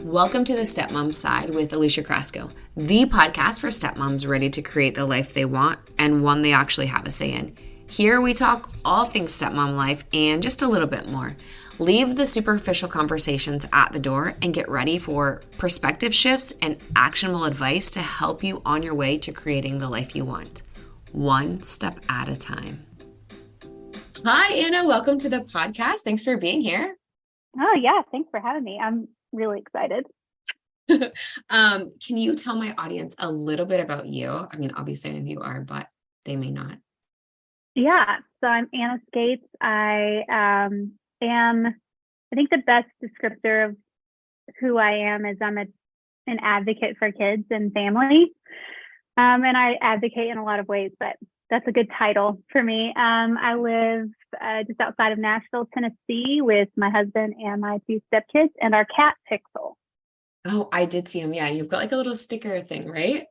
Welcome to the Stepmom Side with Alicia Crasco, the podcast for stepmoms ready to create the life they want and one they actually have a say in. Here we talk all things stepmom life and just a little bit more. Leave the superficial conversations at the door and get ready for perspective shifts and actionable advice to help you on your way to creating the life you want, one step at a time. Hi, Anna. Welcome to the podcast. Thanks for being here. Oh, yeah. Thanks for having me. I'm really excited. Can you tell my audience a little bit about you? I mean, obviously, I know you are, but they may not. Yeah. So I'm Anna Skates. I think the best descriptor of who I am is I'm an advocate for kids and family. And I advocate in a lot of ways, but that's a good title for me. I live just outside of Nashville, Tennessee with my husband and my two stepkids and our cat Pixel. Oh, I did see him. Yeah. You've got like a little sticker thing, right?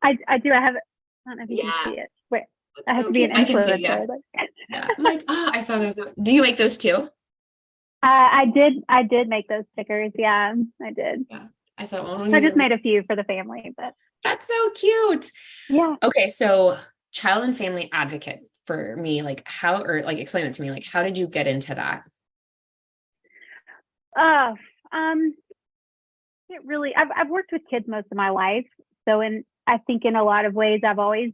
I do. I don't know if you can see it. Wait, I have to be an I can see influencer. it, yeah. Yeah. I'm like, I saw those. Do you make those too? I did make those stickers. Yeah, I did. Yeah. I saw one. I just made a few for the family, but that's so cute. Yeah. Okay. So child and family advocate for me, like how, or like explain it to me, like how did you get into that? I've worked with kids most of my life. So I think in a lot of ways, I've always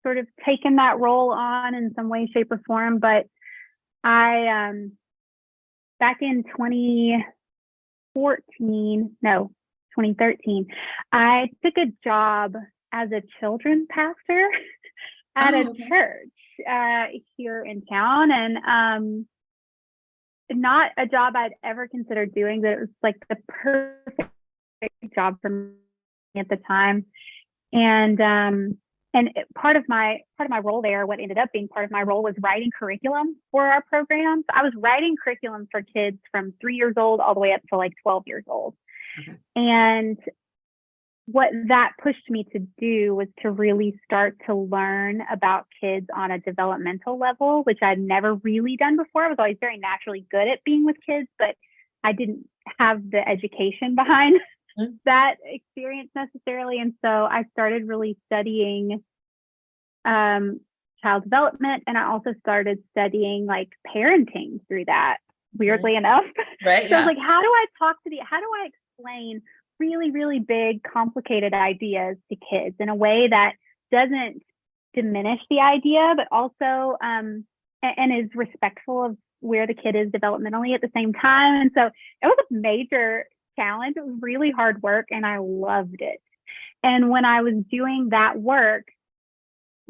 sort of taken that role on in some way, shape or form. But back in 2013, I took a job as a children's pastor at a church here in town. And not a job I'd ever considered doing, but it was like the perfect job for me at the time. And part of my role there, what ended up being part of my role, was writing curriculum for our programs. I was writing curriculum for kids from 3 years old all the way up to like 12 years old. Okay. And what that pushed me to do was to really start to learn about kids on a developmental level, which I'd never really done before. I was always very naturally good at being with kids, but I didn't have the education behind that experience necessarily. And so I started really studying child development. And I also started studying like parenting through that, weirdly enough. Right. So I was like, how do I explain really, really big, complicated ideas to kids in a way that doesn't diminish the idea, but also and is respectful of where the kid is developmentally at the same time. And so it was a major challenge. It was really hard work and I loved it. And when I was doing that work,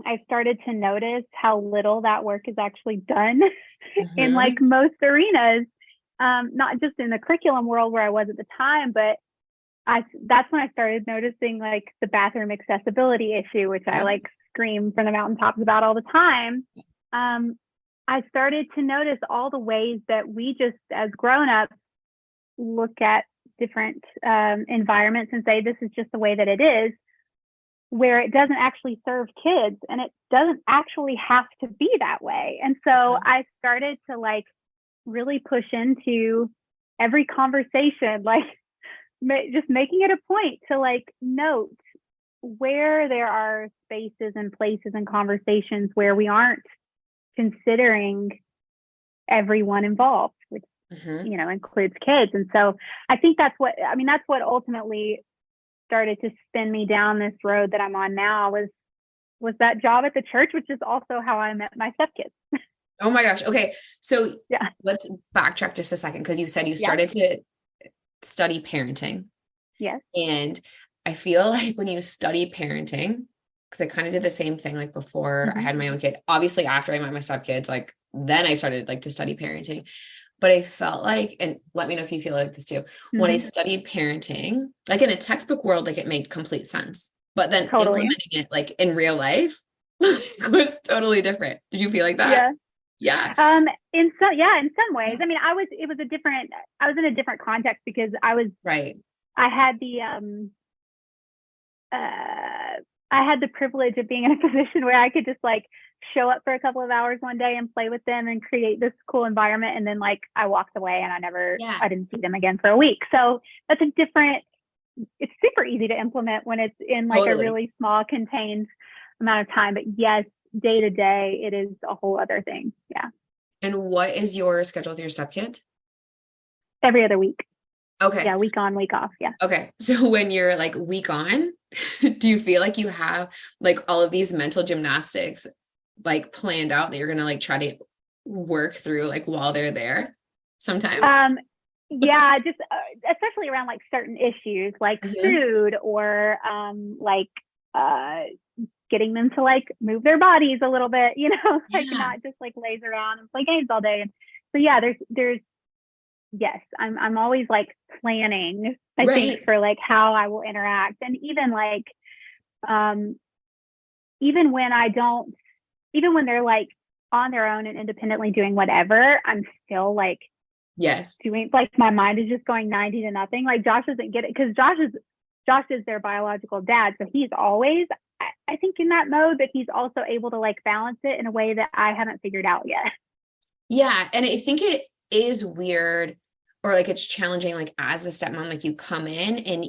I started to notice how little that work is actually done in like most arenas, not just in the curriculum world where I was at the time, but that's when I started noticing like the bathroom accessibility issue, which I like scream from the mountaintops about all the time. I started to notice all the ways that we just as grown-ups look at different environments and say, this is just the way that it is, where it doesn't actually serve kids and it doesn't actually have to be that way. And so I started to like really push into every conversation, like just making it a point to like note where there are spaces and places and conversations where we aren't considering everyone involved, which includes kids. And so I think that's what ultimately started to spin me down this road that I'm on now was that job at the church, which is also how I met my stepkids. Oh my gosh. Okay. So let's backtrack just a second, because you said you started to study parenting. Yes. And I feel like when you study parenting, because I kind of did the same thing like before I had my own kid, obviously after I met my stepkids, like then I started like to study parenting. But I felt like, and let me know if you feel like this too, when I studied parenting, like in a textbook world, like it made complete sense, but then implementing it like in real life was totally different. Did you feel like that? Yeah. In some ways. I mean, I was in a different context because I had the privilege of being in a position where I could just like show up for a couple of hours one day and play with them and create this cool environment. And then like I walked away and I didn't see them again for a week. So that's it's super easy to implement when it's in like a really small contained amount of time. But yes, day to day, it is a whole other thing. Yeah. And what is your schedule with your stepkids? Every other week. Okay. Yeah. Week on, week off. Yeah. Okay. So when you're like week on, do you feel like you have like all of these mental gymnastics like planned out that you're going to like try to work through like while they're there sometimes? Yeah, just especially around like certain issues like food or getting them to like move their bodies a little bit, like not just like laze around and play games all day. And so yeah, there's yes, I'm always like planning, I think, for like how I will interact. And even like even when they're like on their own and independently doing whatever, I'm still like doing, like my mind is just going 90 to nothing. Like Josh doesn't get it because Josh is their biological dad, so he's always, I think, in that mode, but he's also able to like balance it in a way that I haven't figured out yet. Yeah. And I think it is weird, or like it's challenging, like as the stepmom, like you come in and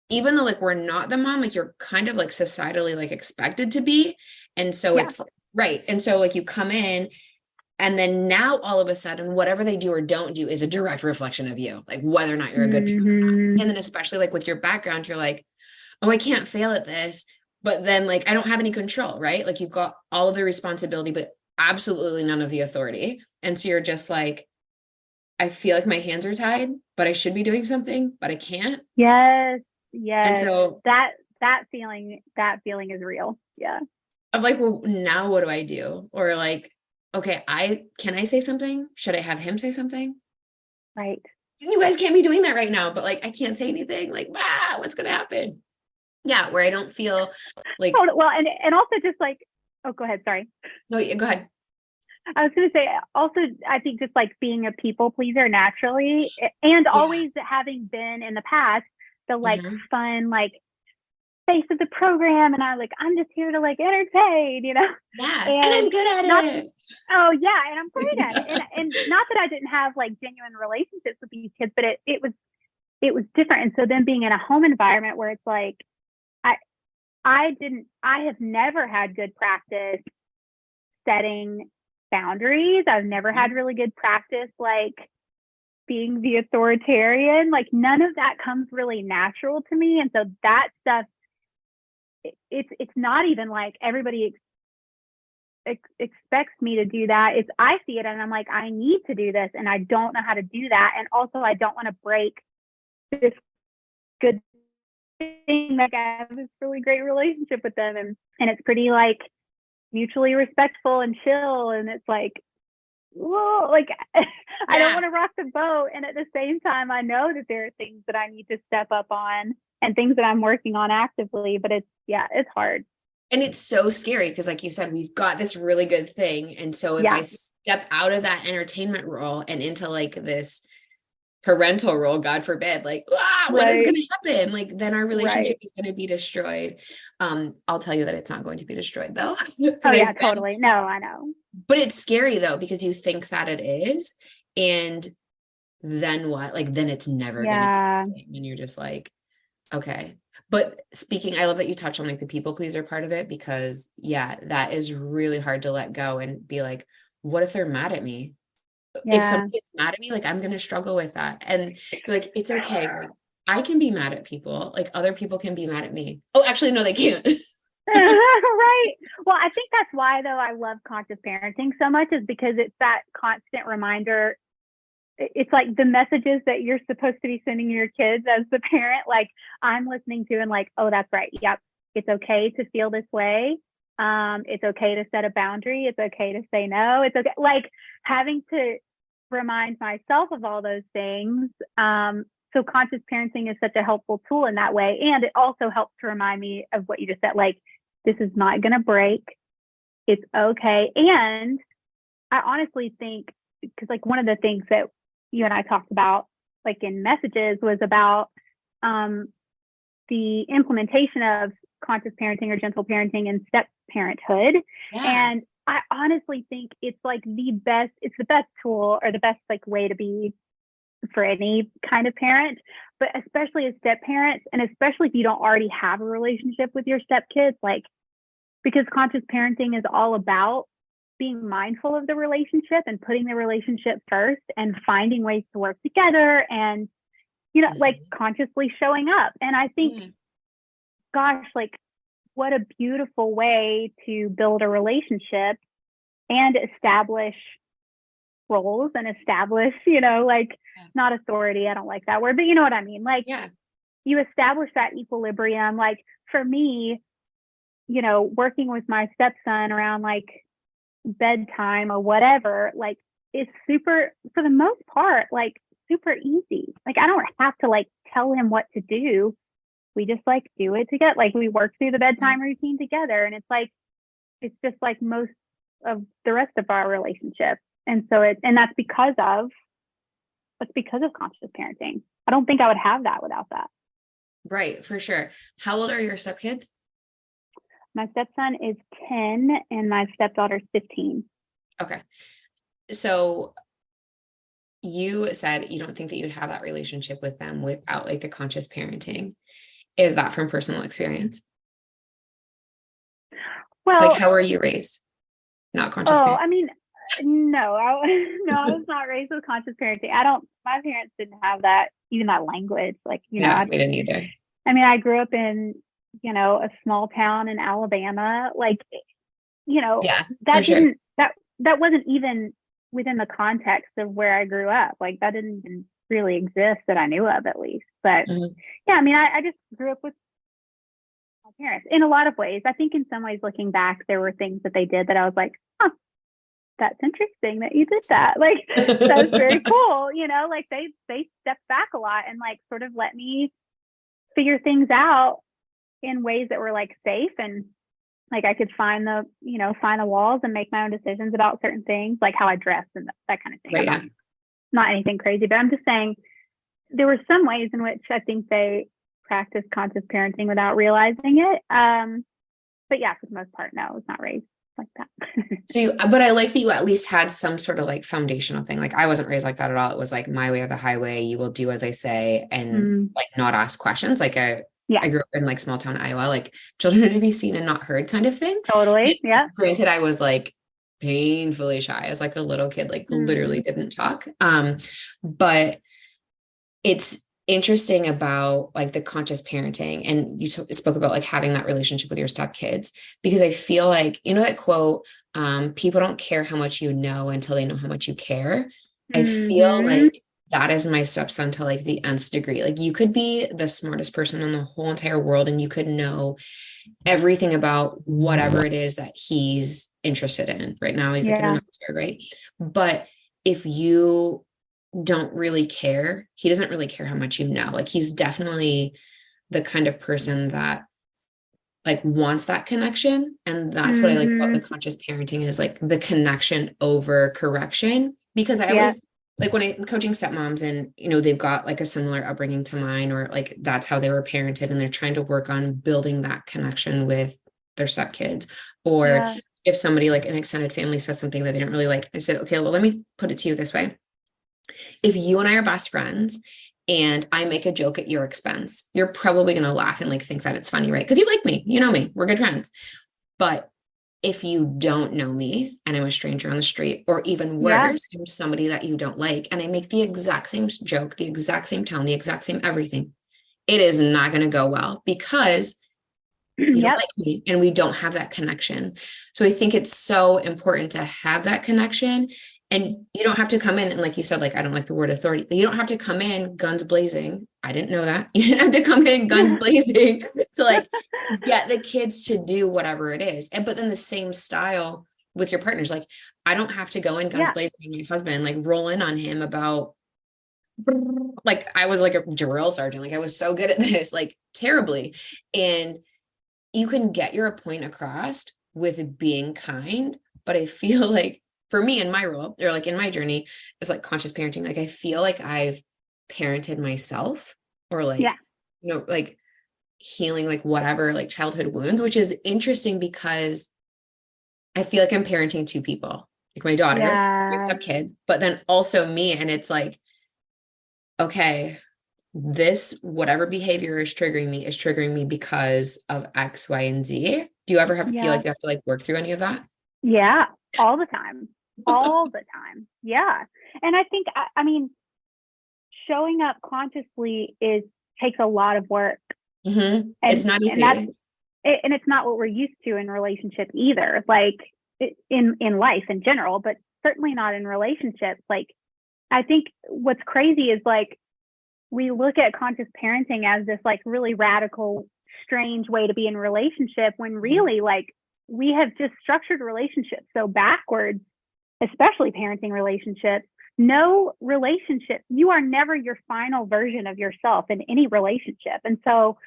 even though like we're not the mom, like you're kind of like societally like expected to be. And so it's right. And so like you come in and then now all of a sudden, whatever they do or don't do is a direct reflection of you, like whether or not you're a good parent. And then especially like with your background, you're like, oh, I can't fail at this. But then like, I don't have any control, right? Like you've got all of the responsibility, but absolutely none of the authority. And so you're just like, I feel like my hands are tied, but I should be doing something, but I can't. Yes. And so that feeling is real. Yeah. I'm like, well, now what do I do? Or like, okay, can I say something? Should I have him say something? Right. You guys can't be doing that right now, but like, I can't say anything. Like, what's going to happen? Yeah. Where I don't feel like, well, and also just like, oh, go ahead. Sorry. No, yeah, go ahead. I was going to say also, I think just like being a people pleaser naturally and always having been in the past, the like fun, like face of the program. And I'm just here to like entertain, Yeah. And I'm good at it. Oh yeah. And I'm great at it. And not that I didn't have like genuine relationships with these kids, but it was different. And so then being in a home environment where it's like, I have never had good practice setting boundaries. I've never had really good practice, like being the authoritarian, like none of that comes really natural to me. And so that stuff, it's not even like everybody expects me to do that. I see it and I'm like, I need to do this and I don't know how to do that. And also I don't want to break this good thing. Like I have this really great relationship with them and it's pretty like mutually respectful and chill. And it's like, whoa, like I don't want to rock the boat. And at the same time, I know that there are things that I need to step up on and things that I'm working on actively, but it's hard. And it's so scary because like you said, we've got this really good thing. And so if I step out of that entertainment role and into like this parental role, God forbid, like, what is going to happen? Like, then our relationship is going to be destroyed. I'll tell you that it's not going to be destroyed though. Oh yeah, totally. No, I know. But it's scary though, because you think that it is. And then what? Like, then it's never going to be the same. And you're just like, okay. But speaking, I love that you touch on like the people pleaser part of it, because that is really hard to let go and be like, what if they're mad at me? If somebody gets mad at me, like I'm going to struggle with that. And like, it's okay. Like, I can be mad at people. Like other people can be mad at me. Oh, actually, no, they can't. Right. Well, I think that's why though I love conscious parenting so much, is because it's that constant reminder. It's like the messages that you're supposed to be sending your kids as the parent, like I'm listening to and like, oh, that's right. Yep. It's okay to feel this way. It's okay to set a boundary. It's okay to say no. It's okay. Like having to remind myself of all those things. So conscious parenting is such a helpful tool in that way. And it also helps to remind me of what you just said, like, this is not going to break. It's okay. And I honestly think, because like one of the things that you and I talked about, like in messages, was about the implementation of conscious parenting or gentle parenting and step parenthood. And I honestly think it's like it's the best tool or the best like way to be for any kind of parent, but especially as step parents, and especially if you don't already have a relationship with your stepkids, like, because conscious parenting is all about being mindful of the relationship and putting the relationship first and finding ways to work together and, like consciously showing up. And I think, gosh, like, what a beautiful way to build a relationship and establish roles and establish, like, not authority. I don't like that word, but you know what I mean? Like, you establish that equilibrium. Like, for me, working with my stepson around like bedtime or whatever, like, it's super, for the most part, like, super easy. Like, I don't have to like tell him what to do. We just like do it together. Like, we work through the bedtime routine together. And it's just like most of the rest of our relationship. And so that's because of conscious parenting. I don't think I would have that without that. Right, for sure. How old are your stepkids? My stepson is 10 and my stepdaughter's 15. Okay. So you said you don't think that you'd have that relationship with them without like the conscious parenting. Is that from personal experience? Well, like, how were you raised? Not conscious parenting. I mean, no, I was not raised with conscious parenting. My parents didn't have that, even that language. Like, we didn't either. I mean, I grew up in, a small town in Alabama. Like, that didn't, that wasn't even within the context of where I grew up. Like, that didn't even really exist that I knew of, at least. But yeah, I mean, I just grew up with my parents in a lot of ways. I think in some ways, looking back, there were things that they did that I was like, huh, that's interesting that you did that. Like, that's very cool. Like, they stepped back a lot and like sort of let me figure things out in ways that were like safe, and like I could find the walls and make my own decisions about certain things, like how I dress and that kind of thing. Right, not anything crazy, but I'm just saying there were some ways in which I think they practiced conscious parenting without realizing it. But yeah, for the most part, no, I was not raised like that. But I like that you at least had some sort of like foundational thing. Like, I wasn't raised like that at all. It was like my way or the highway. You will do as I say and like not ask questions. Like I grew up in like small town Iowa, like children are to be seen and not heard kind of thing. Totally. Yeah. Granted, I was like painfully shy as like a little kid, like literally didn't talk. But it's interesting about like the conscious parenting, and you spoke about like having that relationship with your stepkids, because I feel like, that quote, people don't care how much you know until they know how much you care. I feel like that is my stepson to like the nth degree. Like, you could be the smartest person in the whole entire world and you could know everything about whatever it is that he's interested in right now. He's like in the military, right? But if you don't really care, he doesn't really care how much you know. Like, he's definitely the kind of person that like wants that connection. And that's what I like about the conscious parenting, is like the connection over correction. Because I always like when I'm coaching stepmoms and, they've got like a similar upbringing to mine, or like that's how they were parented, and they're trying to work on building that connection with their stepkids. Or if somebody like an extended family says something that they don't really like, I said, okay, well, let me put it to you this way. If you and I are best friends and I make a joke at your expense, you're probably going to laugh and like think that it's funny, right? Because you like me, you know me, we're good friends. But if you don't know me and I'm a stranger on the street, or even worse, I'm somebody that you don't like, and I make the exact same joke, the exact same tone, the exact same everything, it is not going to go well, because you don't like me and we don't have that connection. So I think it's so important to have that connection. And you don't have to come in and, like you said, like, I don't like the word authority. You don't have to come in guns blazing. I didn't know that. You didn't have to come in guns blazing to like get the kids to do whatever it is. But then the same style with your partners. Like, I don't have to go in guns blazing with my husband, like roll in on him about, like, I was like a drill sergeant. Like, I was so good at this, like terribly. And you can get your point across with being kind. But I feel like, for me in my role, or like in my journey, is like conscious parenting. Like, I feel like I've parented myself, or like, like healing, like whatever, like childhood wounds, which is interesting because I feel like I'm parenting two people, like my daughter, my Yeah. stepkids, but then also me. And it's like, okay, this, whatever behavior is triggering me because of X, Y, and Z. Do you ever have to feel Yeah. like you have to like work through any of that? Yeah. All the time. All the time. Yeah. And I think, I mean, showing up consciously takes a lot of work. It's not And that's, easy. and it's not what we're used to in relationships either, like in life in general, but certainly not in relationships. Like, I think what's crazy is like, we look at conscious parenting as this like really radical, strange way to be in relationship, when really like we have just structured relationships so backwards, especially parenting relationships. No relationship, you are never your final version of yourself in any relationship. And so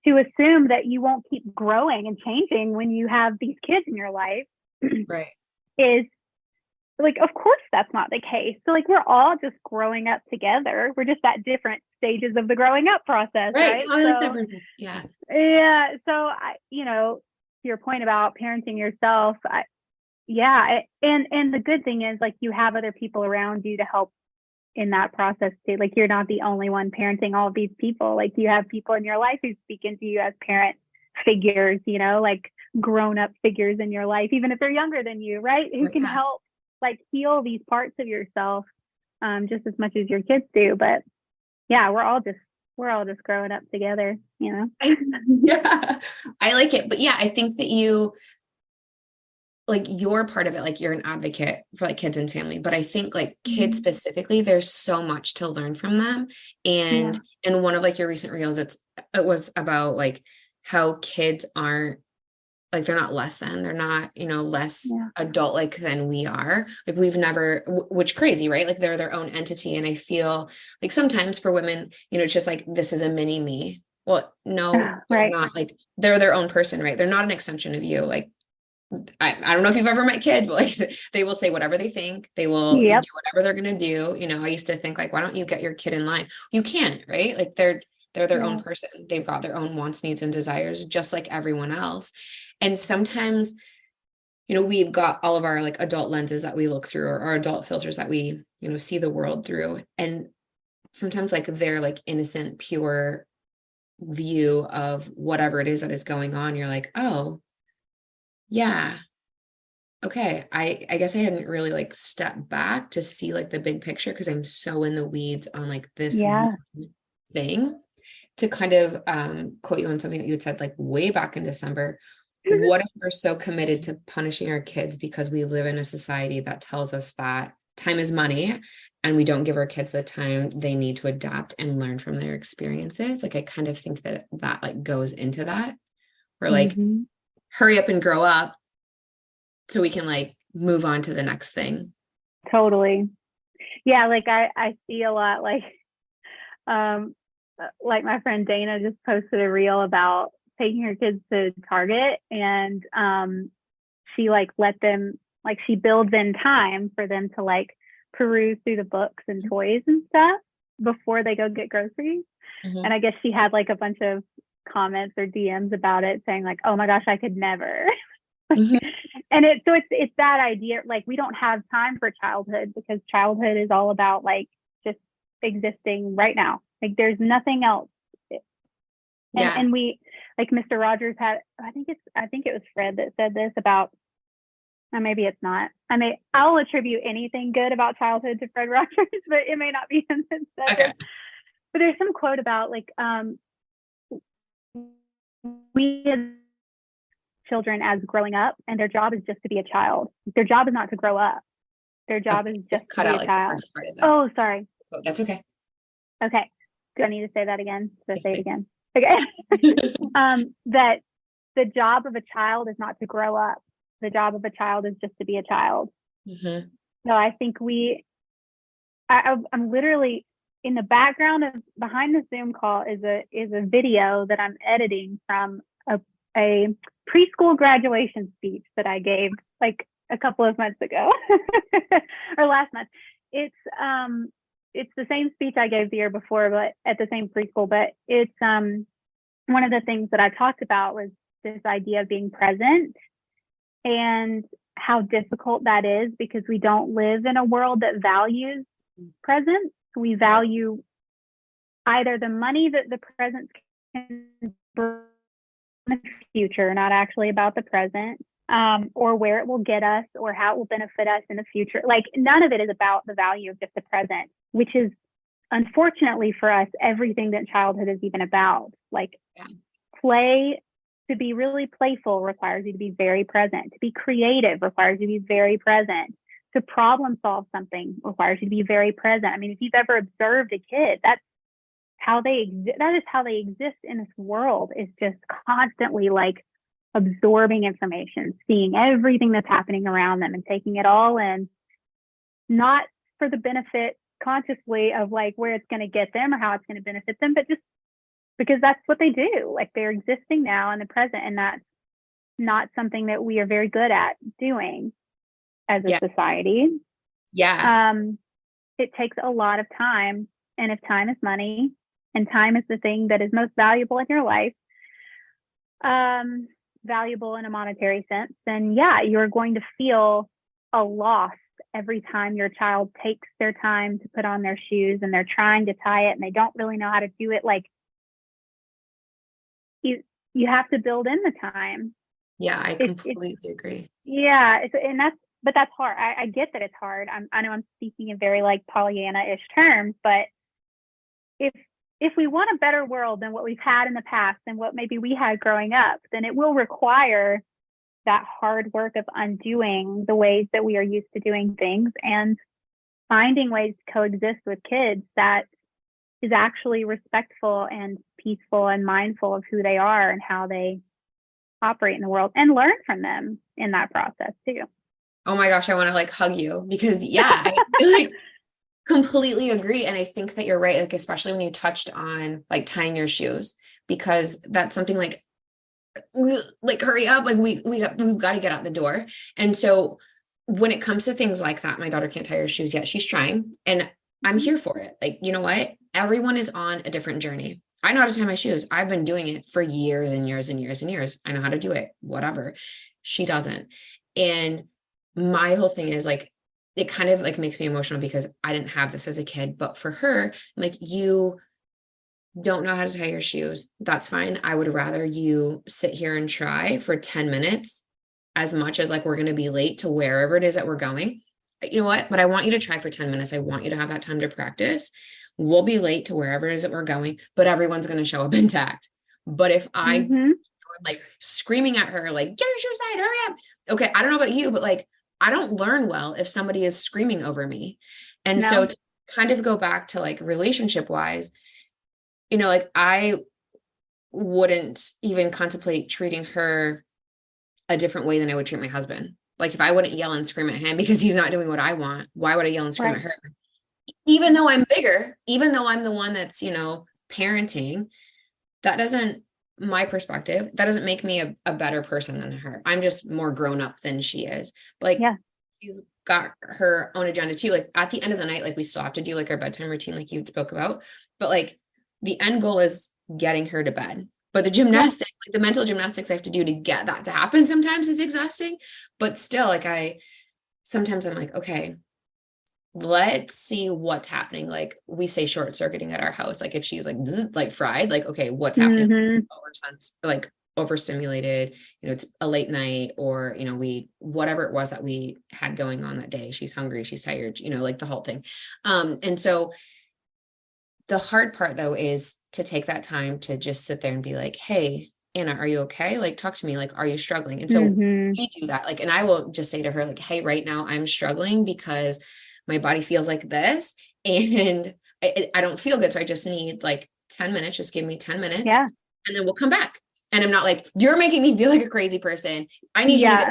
to assume that you won't keep growing and changing when you have these kids in your life Right. is like, of course that's not the case. So like, we're all just growing up together. We're just at different stages of the growing up process, Right. right? Oh, I like that So purpose. Yeah. yeah, so to your point about parenting yourself, yeah, and the good thing is like you have other people around you to help in that process too. Like, you're not the only one parenting all of these people. Like, you have people in your life who speak into you as parent figures, like grown up figures in your life, even if they're younger than you, right? Who can Yeah. help like heal these parts of yourself, just as much as your kids do. But yeah, we're all just growing up together. Yeah. I like it. But yeah, I think that you're part of it, like you're an advocate for like kids and family, but I think like kids Mhm. specifically, there's so much to learn from them. And Yeah. in one of like your recent reels, it was about like how kids aren't like, they're not less than, they're not, less Yeah. adult like than we are. Like we've never, which crazy, right? Like they're their own entity. And I feel like sometimes for women, it's just like, this is a mini me. Well, no, they're Right. not. Like they're their own person, right? They're not an extension of you. Like I don't know if you've ever met kids, but like they will say whatever they think. They will do Yep. whatever they're gonna do. I used to think like, why don't you get your kid in line? You can't, right? Like they're their own Yeah. person. They've got their own wants, needs, and desires, just like everyone else. And sometimes, we've got all of our like adult lenses that we look through, or our adult filters that we, see the world through. And sometimes like their like innocent, pure view of whatever it is that is going on, you're like, oh, yeah. Okay, I guess I hadn't really like stepped back to see like the big picture because I'm so in the weeds on like this one Yeah. thing. To kind of quote you on something that you had said like way back in December, what if we're so committed to punishing our kids because we live in a society that tells us that time is money and we don't give our kids the time they need to adapt and learn from their experiences? Like I kind of think that like goes into that. We're like, Hmm. hurry up and grow up so we can like move on to the next thing. Totally. Yeah. Like, I see a lot um, like my friend Dana just posted a reel about taking her kids to Target, and she like let them, like, she builds in time for them to like peruse through the books and toys and stuff before they go get groceries. Mhm. And I guess she had like a bunch of comments or DMs about it saying like, oh my gosh, I could never. Mhm. And it's that idea, like, we don't have time for childhood because childhood is all about like just existing right now. Like, there's nothing else. Yeah. And we, like, Mr. Rogers had, I think it was Fred that said this about, or maybe it's not. I'll attribute anything good about childhood to Fred Rogers, but it may not be him that said this. Okay. But there's some quote about like, we as children as growing up, and their job is just to be a child. Their job is not to grow up. Their job is Okay. just Just to cut be out a like the child. first part of that. Oh, sorry. Oh, that's okay. Okay. Do I need to say that again? Should I Yes, say it please. again? Okay. That the job of a child is not to grow up. The job of a child is just to be a child. Mhm. So I think I'm literally in the background of behind the Zoom call is a video that I'm editing from a preschool graduation speech that I gave like a couple of months ago or last month. It's the same speech I gave the year before, but at the same preschool. But it's one of the things that I talked about was this idea of being present. And how difficult that is because we don't live in a world that values presence. We value either the money that the present can bring in the future, not actually about the present, or where it will get us or how it will benefit us in the future. Like none of it is about the value of just the present, which is unfortunately for us, everything that childhood is even about. Like play, to be really playful requires you to be very present. To be creative requires you to be very present. To problem solve something requires you to be very present. I mean, if you've ever observed a kid, that's how they that is how they exist in this world, is just constantly like absorbing information, seeing everything that's happening around them and taking it all in, not for the benefit consciously of like where it's going to get them or how it's going to benefit them, but just because that's what they do. Like they're existing now in the present, and that's not something that we are very good at doing as a society. It takes a lot of time, and if time is money and time is the thing that is most valuable in your life, valuable in a monetary sense, then you're going to feel a loss every time your child takes their time to put on their shoes and they're trying to tie it and they don't really know how to do it. Like you have to build in the time. Yeah, I completely agree. Yeah, but that's hard. I get that it's hard. I know I'm speaking in very like Pollyanna-ish terms, but if we want a better world than what we've had in the past and what maybe we had growing up, then it will require that hard work of undoing the ways that we are used to doing things and finding ways to coexist with kids that is actually respectful and peaceful and mindful of who they are and how they operate in the world, and learn from them in that process too. Oh my gosh, I want to like hug you because I like completely agree. And I think that you're right. Like, especially when you touched on like tying your shoes, because that's something like hurry up. Like we've got to get out the door. And so when it comes to things like that, my daughter can't tie her shoes yet. She's trying, and I'm here for it. Like, you know what? Everyone is on a different journey. I know how to tie my shoes. I've been doing it for years and years and years and years. I know how to do it, whatever. She doesn't. And my whole thing is like, it kind of like makes me emotional because I didn't have this as a kid, but for her, like, you don't know how to tie your shoes. That's fine. I would rather you sit here and try for 10 minutes as much as like we're going to be late to wherever it is that we're going. You know what? But I want you to try for 10 minutes. I want you to have that time to practice. We'll be late to wherever it is that we're going, but everyone's going to show up intact. But if I'm like screaming at her, like, get your shoe side, hurry up. Okay. I don't know about you, but like, I don't learn well if somebody is screaming over me. And so to kind of go back to like relationship wise, you know, like I wouldn't even contemplate treating her a different way than I would treat my husband. Like if I wouldn't yell and scream at him because he's not doing what I want, why would I yell and scream at her? Even though I'm bigger, even though I'm the one that's, you know, parenting, that doesn't, my perspective, that doesn't make me a better person than her. I'm just more grown up than she is. But like, she's got her own agenda too. Like at the end of the night, like we still have to do like our bedtime routine, like you spoke about, but like the end goal is getting her to bed. But the gymnastics, like the mental gymnastics I have to do to get that to happen sometimes is exhausting. But still, like sometimes I'm like, okay, let's see what's happening. Like we say short circuiting at our house. Like if she's like fried, like, okay, what's happening? Like overstimulated, you know, it's a late night, or, you know, whatever it was that we had going on that day, she's hungry, she's tired, you know, like the whole thing. And so the hard part though, is to take that time to just sit there and be like, hey, Anna, are you okay? Like, talk to me. Like, are you struggling? And so we do that. Like, and I will just say to her, like, hey, right now I'm struggling because my body feels like this and I don't feel good. So I just need like 10 minutes. Just give me 10 minutes and then we'll come back. And I'm not like, you're making me feel like a crazy person. I need you to get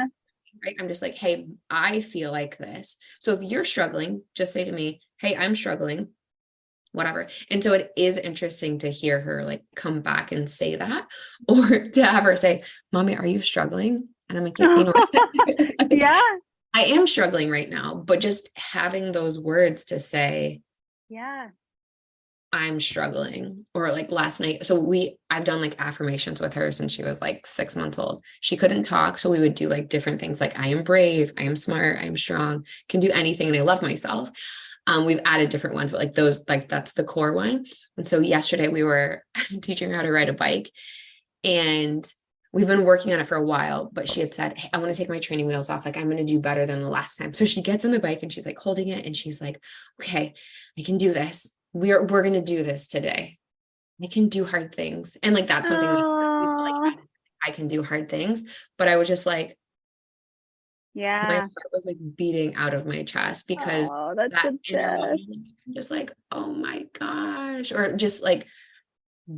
right. I'm just like, hey, I feel like this. So if you're struggling, just say to me, hey, I'm struggling, whatever. And so it is interesting to hear her like come back and say that, or to have her say, mommy, are you struggling? And I'm like, you know, I am struggling right now, but just having those words to say, I'm struggling, or like last night. I've done like affirmations with her since she was like 6 months old. She couldn't talk. So we would do like different things like I am brave, I am smart, I am strong, can do anything. And I love myself. We've added different ones, but like those, like that's the core one. And so yesterday we were teaching her how to ride a bike, and we've been working on it for a while, but she had said, hey, I want to take my training wheels off. Like I'm going to do better than the last time. So she gets on the bike and she's like holding it and she's like, okay, I can do this. We're going to do this today. I can do hard things. And like, that's something like, Oh, I can do hard things, but I was just like, my yeah. heart was like beating out of my chest because Oh, that's that the inner best. moment, I'm just like, oh my gosh, or just like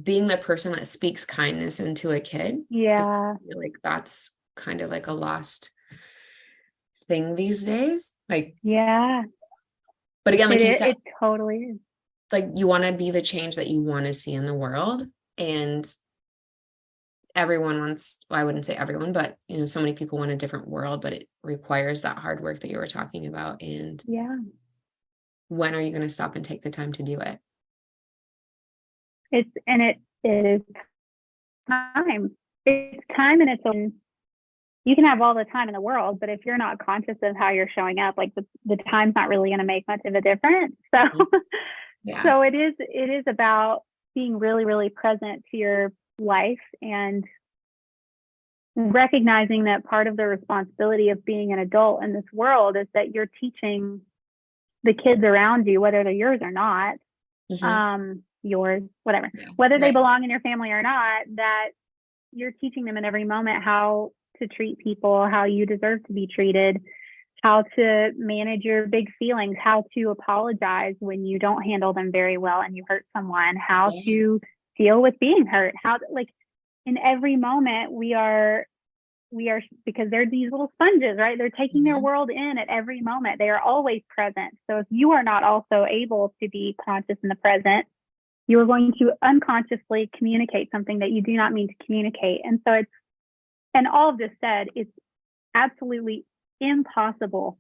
being the person that speaks kindness into a kid. I Yeah. feel like that's kind of like a lost thing these days. Like, Yeah. but again, It like you is. said, It totally is. like you want to be the change that you want to see in the world. And everyone wants, well, I wouldn't say everyone, but so many people want a different world, but it requires that hard work that you were talking about. And Yeah. when are you going to stop and take the time to do it? It is time. It's time, and it's you can have all the time in the world, but if you're not conscious of how you're showing up, like the time's not really going to make much of a difference. So Yeah. so it is about being really, really present to your life and recognizing that part of the responsibility of being an adult in this world is that you're teaching the kids around you, whether they're yours or not, yours, whatever, whether they belong in your family or not, that you're teaching them in every moment how to treat people, how you deserve to be treated, how to manage your big feelings, how to apologize when you don't handle them very well and you hurt someone, how to deal with being hurt, how to, like, in every moment we are because they're these little sponges, right? They're taking their world in at every moment. They are always present. So if you are not also able to be conscious in the present, you are going to unconsciously communicate something that you do not mean to communicate. And so and all of this said, it's absolutely impossible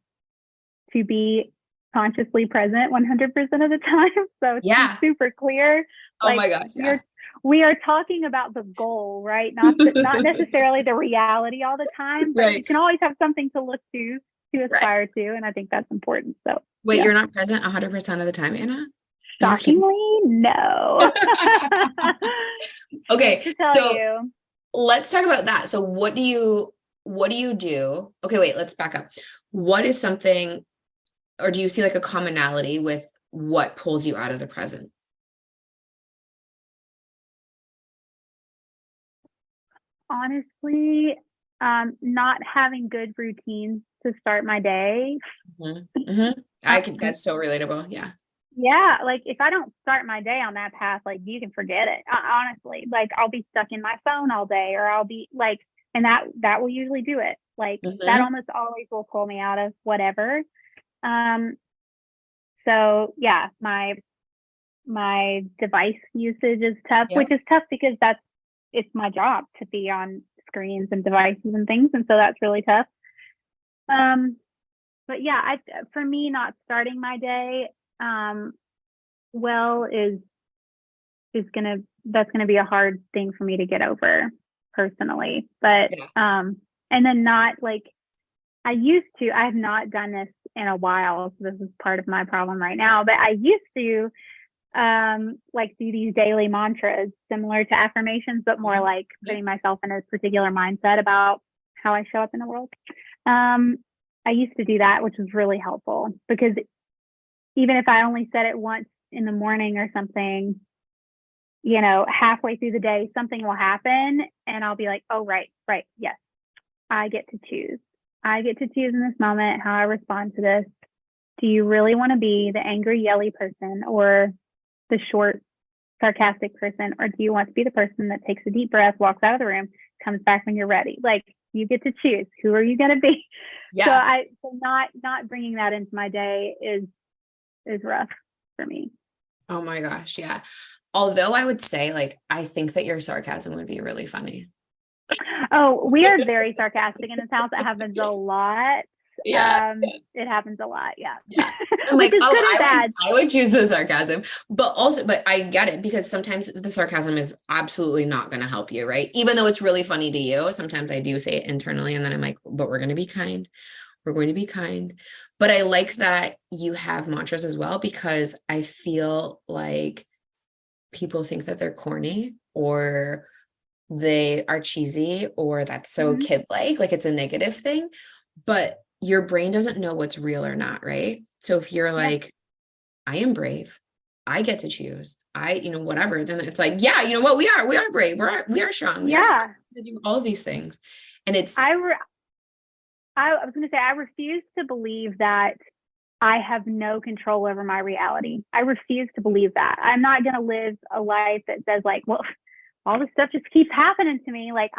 to be consciously present 100% of the time. So to be super clear, oh my gosh, we are talking about the goal, right? Not necessarily the reality all the time, but you can always have something to look to aspire to. And I think that's important. So wait, you're not present 100% of the time, Anna? Shockingly, no. Okay, so let's talk about that. So what do you do? Okay, wait, let's back up. What is something, or do you see like a commonality with what pulls you out of the present? Honestly, not having good routines to start my day. That's so relatable. Yeah, like if I don't start my day on that path, like you can forget it. Honestly, like I'll be stuck in my phone all day, or I'll be like, and that will usually do it. Like that almost always will pull me out of whatever. So yeah, my device usage is tough, which is tough because it's my job to be on screens and devices and things, and so that's really tough. But yeah, for me, not starting my day well that's gonna be a hard thing for me to get over personally. But and then not like I have not done this in a while, so this is part of my problem right now. But I used to like do these daily mantras similar to affirmations, but more like putting myself in a particular mindset about how I show up in the world. I used to do that, which was really helpful because even if I only said it once in the morning or something, halfway through the day, something will happen and I'll be like, oh, right. Yes, I get to choose. I get to choose in this moment how I respond to this. Do you really want to be the angry, yelly person or the short, sarcastic person? Or do you want to be the person that takes a deep breath, walks out of the room, comes back when you're ready? Like you get to choose. Who are you going to be? Yeah. So not bringing that into my day is rough for me. Oh my gosh. Yeah. Although I would say like, I think that your sarcasm would be really funny. Oh, we are very sarcastic in this house. It happens a lot. Yeah. It happens a lot. Yeah. Yeah. I'm Which like, is oh, good and bad. I would choose the sarcasm, but I get it because sometimes the sarcasm is absolutely not going to help you, right? Even though it's really funny to you, sometimes I do say it internally and then I'm like, but we're going to be kind. We're going to be kind. But I like that you have mantras as well, because I feel like people think that they're corny or they are cheesy or that's so Mhm. kid-like, like it's a negative thing, but your brain doesn't know what's real or not, right? So if you're Yeah. like, I am brave, I get to choose, whatever, then it's like, yeah, you know what? We are brave. We are strong. We are smart Yeah. to do all of these things. And it's, I was going to say, I refuse to believe that I have no control over my reality. I refuse to believe that. I'm not going to live a life that says like, well, all this stuff just keeps happening to me. Like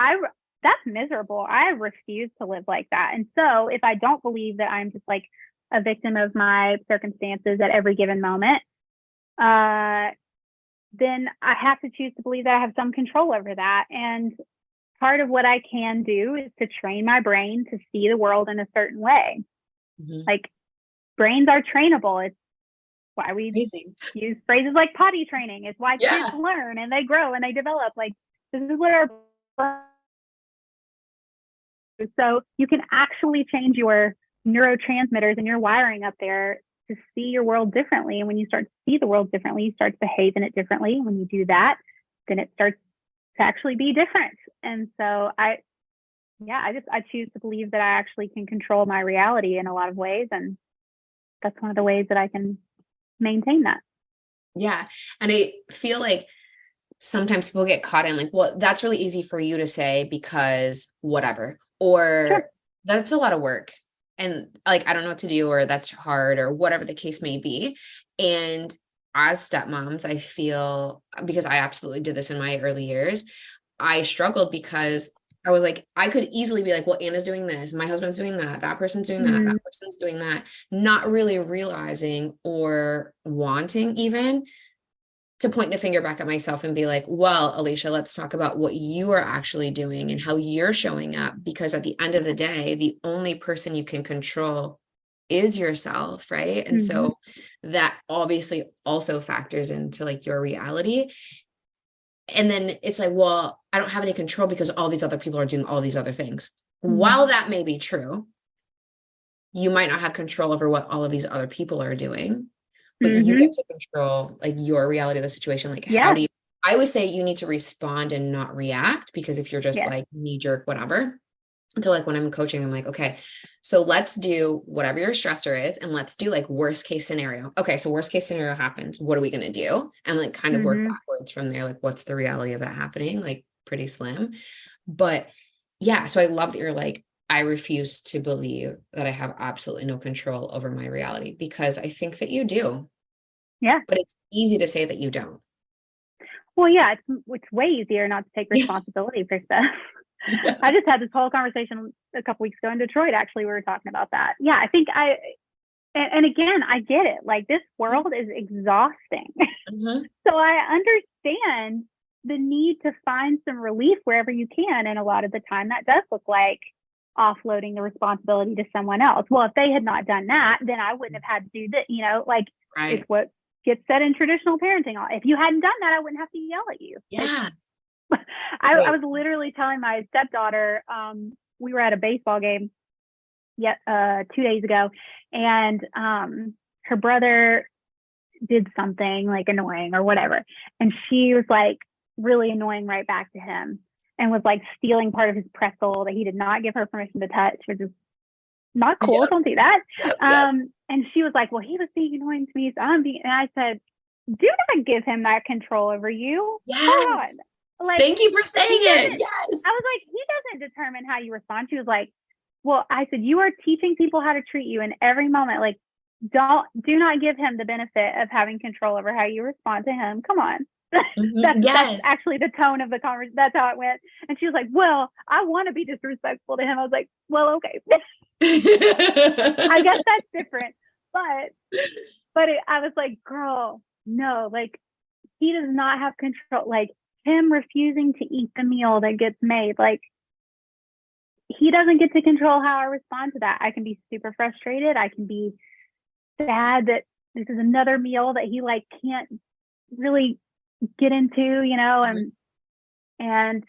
that's miserable. I refuse to live like that. And so if I don't believe that I'm just like a victim of my circumstances at every given moment, then I have to choose to believe that I have some control over that. And part of what I can do is to train my brain to see the world in a certain way. mm-hmm. Like brains are trainable. It's why we Amazing. use phrases like potty training. It's why Yeah. kids learn and they grow and they develop. Like this is what our so you can actually change your neurotransmitters and your wiring up there to see your world differently. And when you start to see the world differently, you start to behave in it differently. When you do that, then it starts to actually be different. And so I choose to believe that I actually can control my reality in a lot of ways. And that's one of the ways that I can maintain that. Yeah. And I feel like sometimes people get caught in like, well, that's really easy for you to say because whatever, or Sure. that's a lot of work. And like, I don't know what to do, or that's hard, or whatever the case may be. And as stepmoms, I feel, because I absolutely did this in my early years, I struggled because I was like, I could easily be like, well, Anna's doing this, my husband's doing that, that person's doing that, that person's doing that, not really realizing or wanting even to point the finger back at myself and be like, well, Alicia, let's talk about what you are actually doing and how you're showing up. Because at the end of the day, the only person you can control is yourself, right? And so that obviously also factors into like your reality. And then it's like, well, I don't have any control because all these other people are doing all these other things. While that may be true, you might not have control over what all of these other people are doing, but you get to control like your reality of the situation. Like, how do you, I always say you need to respond and not react, because if you're just like knee jerk, whatever. So like when I'm coaching, I'm like, okay, so let's do whatever your stressor is. And let's do like worst case scenario. Okay. So worst case scenario happens. What are we going to do? And like kind of work backwards from there. Like, what's the reality of that happening? Like pretty slim. But yeah, so I love that you're like, I refuse to believe that I have absolutely no control over my reality, because I think that you do. Yeah. But it's easy to say that you don't. Well, yeah, it's way easier not to take responsibility for stuff. Yeah. I just had this whole conversation a couple weeks ago in Detroit. Actually, we were talking about that. Yeah, I think and again, I get it. Like this world is exhausting. So I understand the need to find some relief wherever you can. And a lot of the time that does look like offloading the responsibility to someone else. Well, if they had not done that, then I wouldn't have had to do that, like it's what gets said in traditional parenting. If you hadn't done that, I wouldn't have to yell at you. Yeah. I was literally telling my stepdaughter, we were at a baseball game 2 days ago, and her brother did something like annoying or whatever. And she was like really annoying right back to him and was like stealing part of his pretzel that he did not give her permission to touch, which is not cool. Yep. Don't do that. Yep. And she was like, well, he was being annoying to me. So and I said, do not give him that control over you. Yes. Hold on. Like, thank you for saying it. Yes. I was like, he doesn't determine how you respond. She was like, well, I said, you are teaching people how to treat you in every moment. Like, do not give him the benefit of having control over how you respond to him. Come on. That's actually the tone of the conversation. That's how it went. And she was like, well, I want to be disrespectful to him. I was like, well, okay. I guess that's different. But I was like, girl, no, like he does not have control. Like him refusing to eat the meal that gets made. Like he doesn't get to control how I respond to that. I can be super frustrated. I can be sad that this is another meal that he like can't really get into, you know, and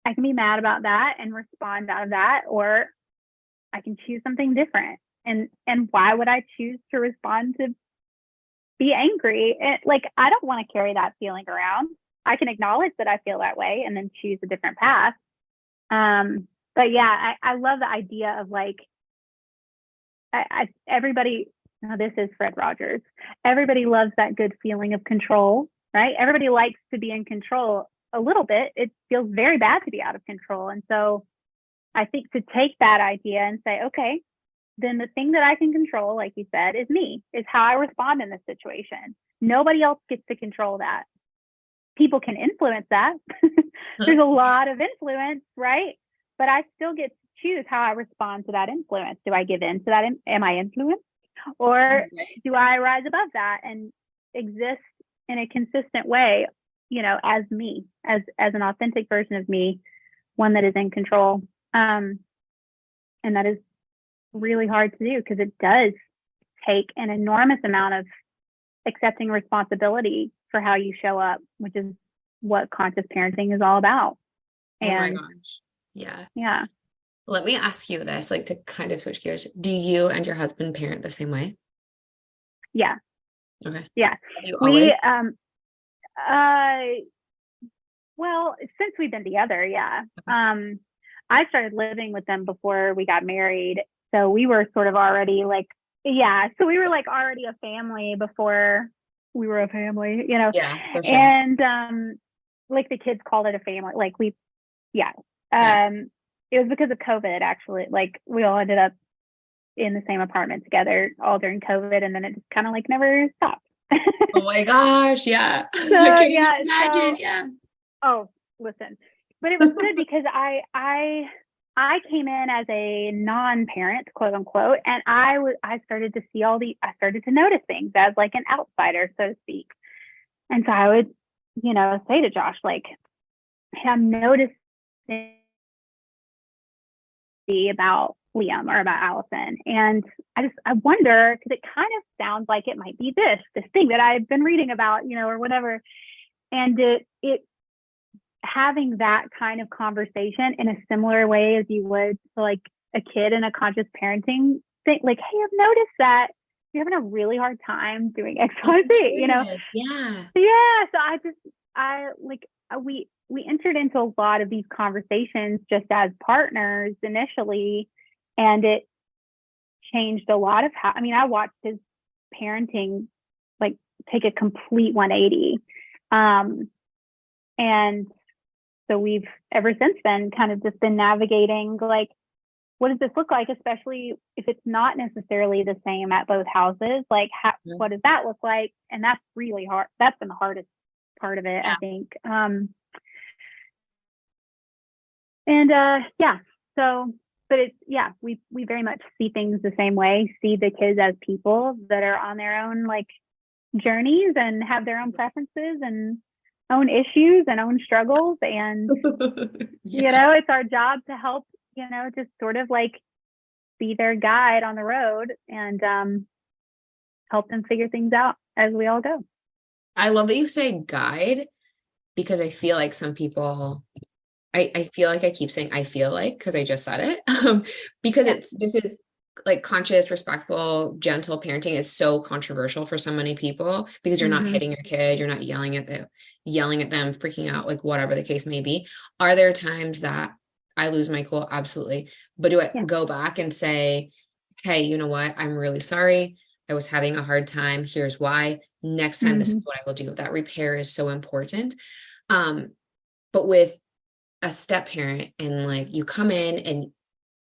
I can be mad about that and respond out of that, or I can choose something different. And why would I choose to respond to be angry? And like, I don't want to carry that feeling around. I can acknowledge that I feel that way and then choose a different path. But yeah, I love the idea of like, everybody, now this is Fred Rogers. Everybody loves that good feeling of control, right? Everybody likes to be in control a little bit. It feels very bad to be out of control. And so I think to take that idea and say, okay, then the thing that I can control, like you said, is me, is how I respond in this situation. Nobody else gets to control that. People can influence that. There's a lot of influence, right? But I still get to choose how I respond to that influence. Do I give in to that? Am I influenced? Or do I rise above that and exist in a consistent way, you know, as me, as an authentic version of me, one that is in control? And that is really hard to do because it does take an enormous amount of accepting responsibility for how you show up, which is what conscious parenting is all about. And oh my gosh. Yeah. Yeah. Let me ask you this, like to kind of switch gears. Do you and your husband parent the same way? Yeah. Okay. Yeah. You always? Well, since we've been together, yeah. Okay. I started living with them before we got married. So we were sort of already like, yeah. So we were like already a family before we were a family, you know? Yeah, for sure. And like the kids called it a family. Like yeah. It was because of COVID, actually. Like we all ended up in the same apartment together all during COVID, and then it just kind of like never stopped. Oh my gosh, yeah. So, I can't even imagine, yeah. Oh, listen. But it was good because I came in as a non-parent, quote unquote, and I started to see I started to notice things as like an outsider, so to speak. And so I would, you know, say to Josh, like, hey, I'm noticing about Liam or about Allison. And I wonder, because it kind of sounds like it might be this thing that I've been reading about, you know, or whatever. And it having that kind of conversation in a similar way as you would to like a kid in a conscious parenting thing, like, hey, I've noticed that you're having a really hard time doing X, Y, Z, you know? Yeah. Yeah. So we entered into a lot of these conversations just as partners initially, and it changed a lot of how, I mean, I watched his parenting like take a complete 180. And so we've ever since then kind of just been navigating like, what does this look like, especially if it's not necessarily the same at both houses? Like, what does that look like? And that's really hard. That's been the hardest part of it, yeah. I think. So, but it's, yeah, we very much see things the same way, see the kids as people that are on their own like journeys and have their own preferences and own issues and own struggles. And, yeah. You know, it's our job to help, you know, just sort of like be their guide on the road and help them figure things out as we all go. I love that you say guide, because I feel like some people, I feel like I keep saying I feel like, because I just said it, because this is like conscious, respectful, gentle parenting is so controversial for so many people, because you're not hitting your kid, you're not yelling at them, freaking out, like whatever the case may be. Are there times that I lose my cool? Absolutely. But do I go back and say, hey, you know what? I'm really sorry. I was having a hard time. Here's why. Next time, this is what I will do. That repair is so important. But with a step parent and like you come in and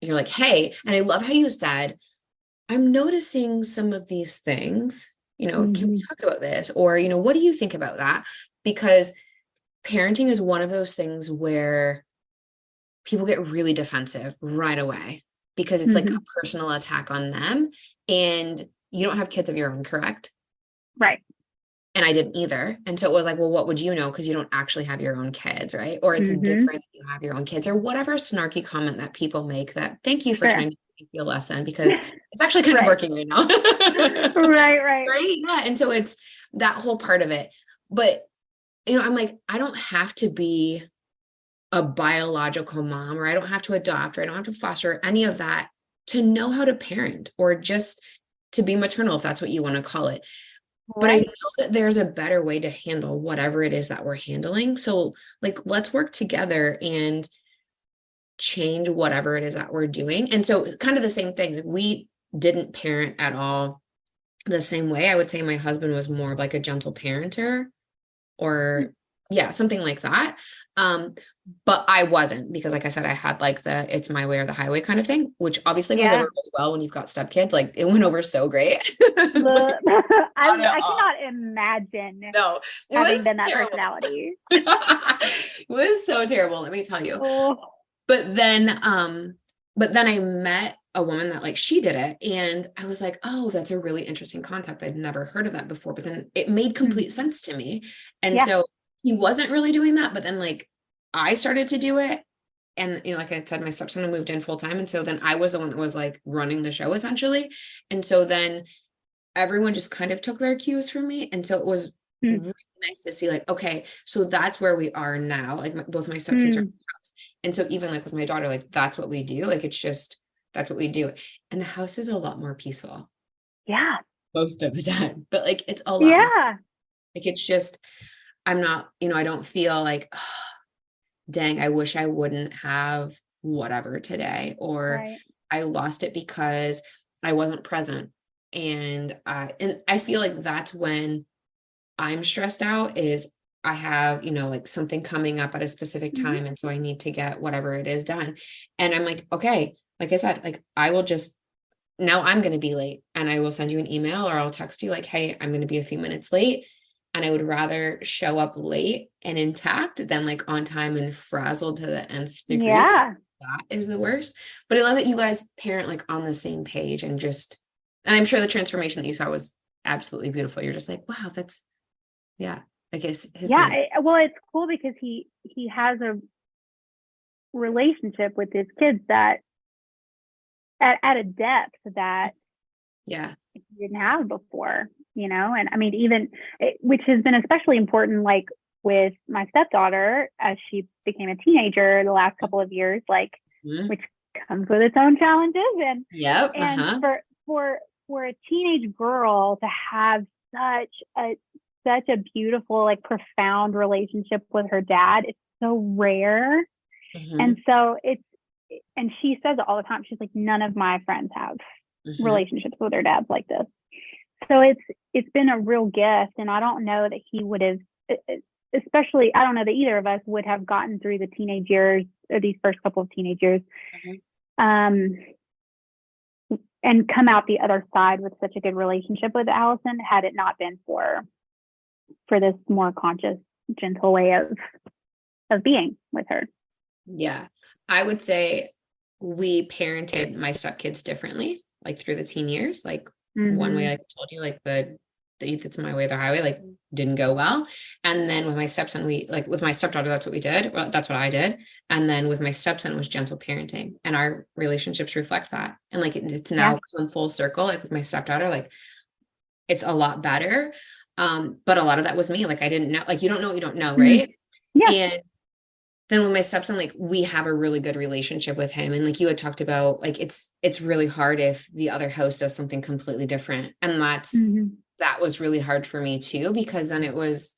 you're like, hey, and I love how you said, I'm noticing some of these things, you know, can we talk about this? Or, you know, what do you think about that? Because parenting is one of those things where people get really defensive right away because it's like a personal attack on them, and you don't have kids of your own, correct? Right. And I didn't either. And so it was like, well, what would you know? Because you don't actually have your own kids, right? Or it's different if you have your own kids, or whatever snarky comment that people make that thank you for Sure. trying to make me feel less than, because it's actually kind of Right. working right now. Right. Right. Yeah. And so it's that whole part of it. But, I'm like, I don't have to be a biological mom, or I don't have to adopt, or I don't have to foster any of that to know how to parent, or just to be maternal, if that's what you want to call it. But I know that there's a better way to handle whatever it is that we're handling. So like, let's work together and change whatever it is that we're doing. And so kind of the same thing. Like, we didn't parent at all the same way. I would say my husband was more of like a gentle parenter, or something like that. But I wasn't, because like I said, I had like the it's my way or the highway kind of thing, which obviously goes over really well when you've got stepkids. Like, it went over so great. Like, I cannot imagine no, it having was been that terrible. personality. It was so terrible, let me tell you. Oh. But then I met a woman that, like, she did it, and I was like, oh, that's a really interesting concept. I'd never heard of that before, but then it made complete sense to me. And so he wasn't really doing that, but then like I started to do it. And, like I said, my stepson moved in full time. And so then I was the one that was like running the show essentially. And so then everyone just kind of took their cues from me. And so it was really nice to see, like, okay, so that's where we are now. Like, both my stepkids are in the house. And so even like with my daughter, like, that's what we do. Like, it's just, that's what we do. And the house is a lot more peaceful. Yeah. Most of the time. But like, it's a lot more, like, it's just, I'm not, I don't feel like, oh, dang, I wish I wouldn't have whatever today, or I lost it because I wasn't present. And I feel like that's when I'm stressed out, is I have, like something coming up at a specific time. And so I need to get whatever it is done. And I'm like, okay, like I said, like, I will just, now I'm going to be late, and I will send you an email, or I'll text you like, hey, I'm going to be a few minutes late. And I would rather show up late and intact than like on time and frazzled to the nth degree. Yeah. That is the worst. But I love that you guys parent like on the same page, and I'm sure the transformation that you saw was absolutely beautiful. You're just like, wow, that's, I guess. Well, it's cool because he has a relationship with his kids that at a depth that he didn't have before. And I mean, even which has been especially important, like with my stepdaughter, as she became a teenager the last couple of years, like, which comes with its own challenges. And for a teenage girl to have such a beautiful, like, profound relationship with her dad, it's so rare. And so and she says it all the time. She's like, none of my friends have relationships with their dads like this. So it's been a real gift. And I don't know that he would have, especially, I don't know that either of us would have gotten through the teenage years, or these first couple of teenage years, and come out the other side with such a good relationship with Allison, had it not been for this more conscious, gentle way of being with her. Yeah. I would say we parented my stepkids differently, like through the teen years. Like, one way, like I told you, like the it's my way or the highway, like, didn't go well. And then with my stepson, with my stepdaughter, that's what we did. Well, that's what I did. And then with my stepson, it was gentle parenting, and our relationships reflect that. And like, it's now come full circle. Like with my stepdaughter, like, it's a lot better. But a lot of that was me. Like, I didn't know, like, you don't know what you don't know. Right. And then with my stepson, like, we have a really good relationship with him. And like you had talked about, like, it's really hard if the other host does something completely different. And that was really hard for me too, because then it was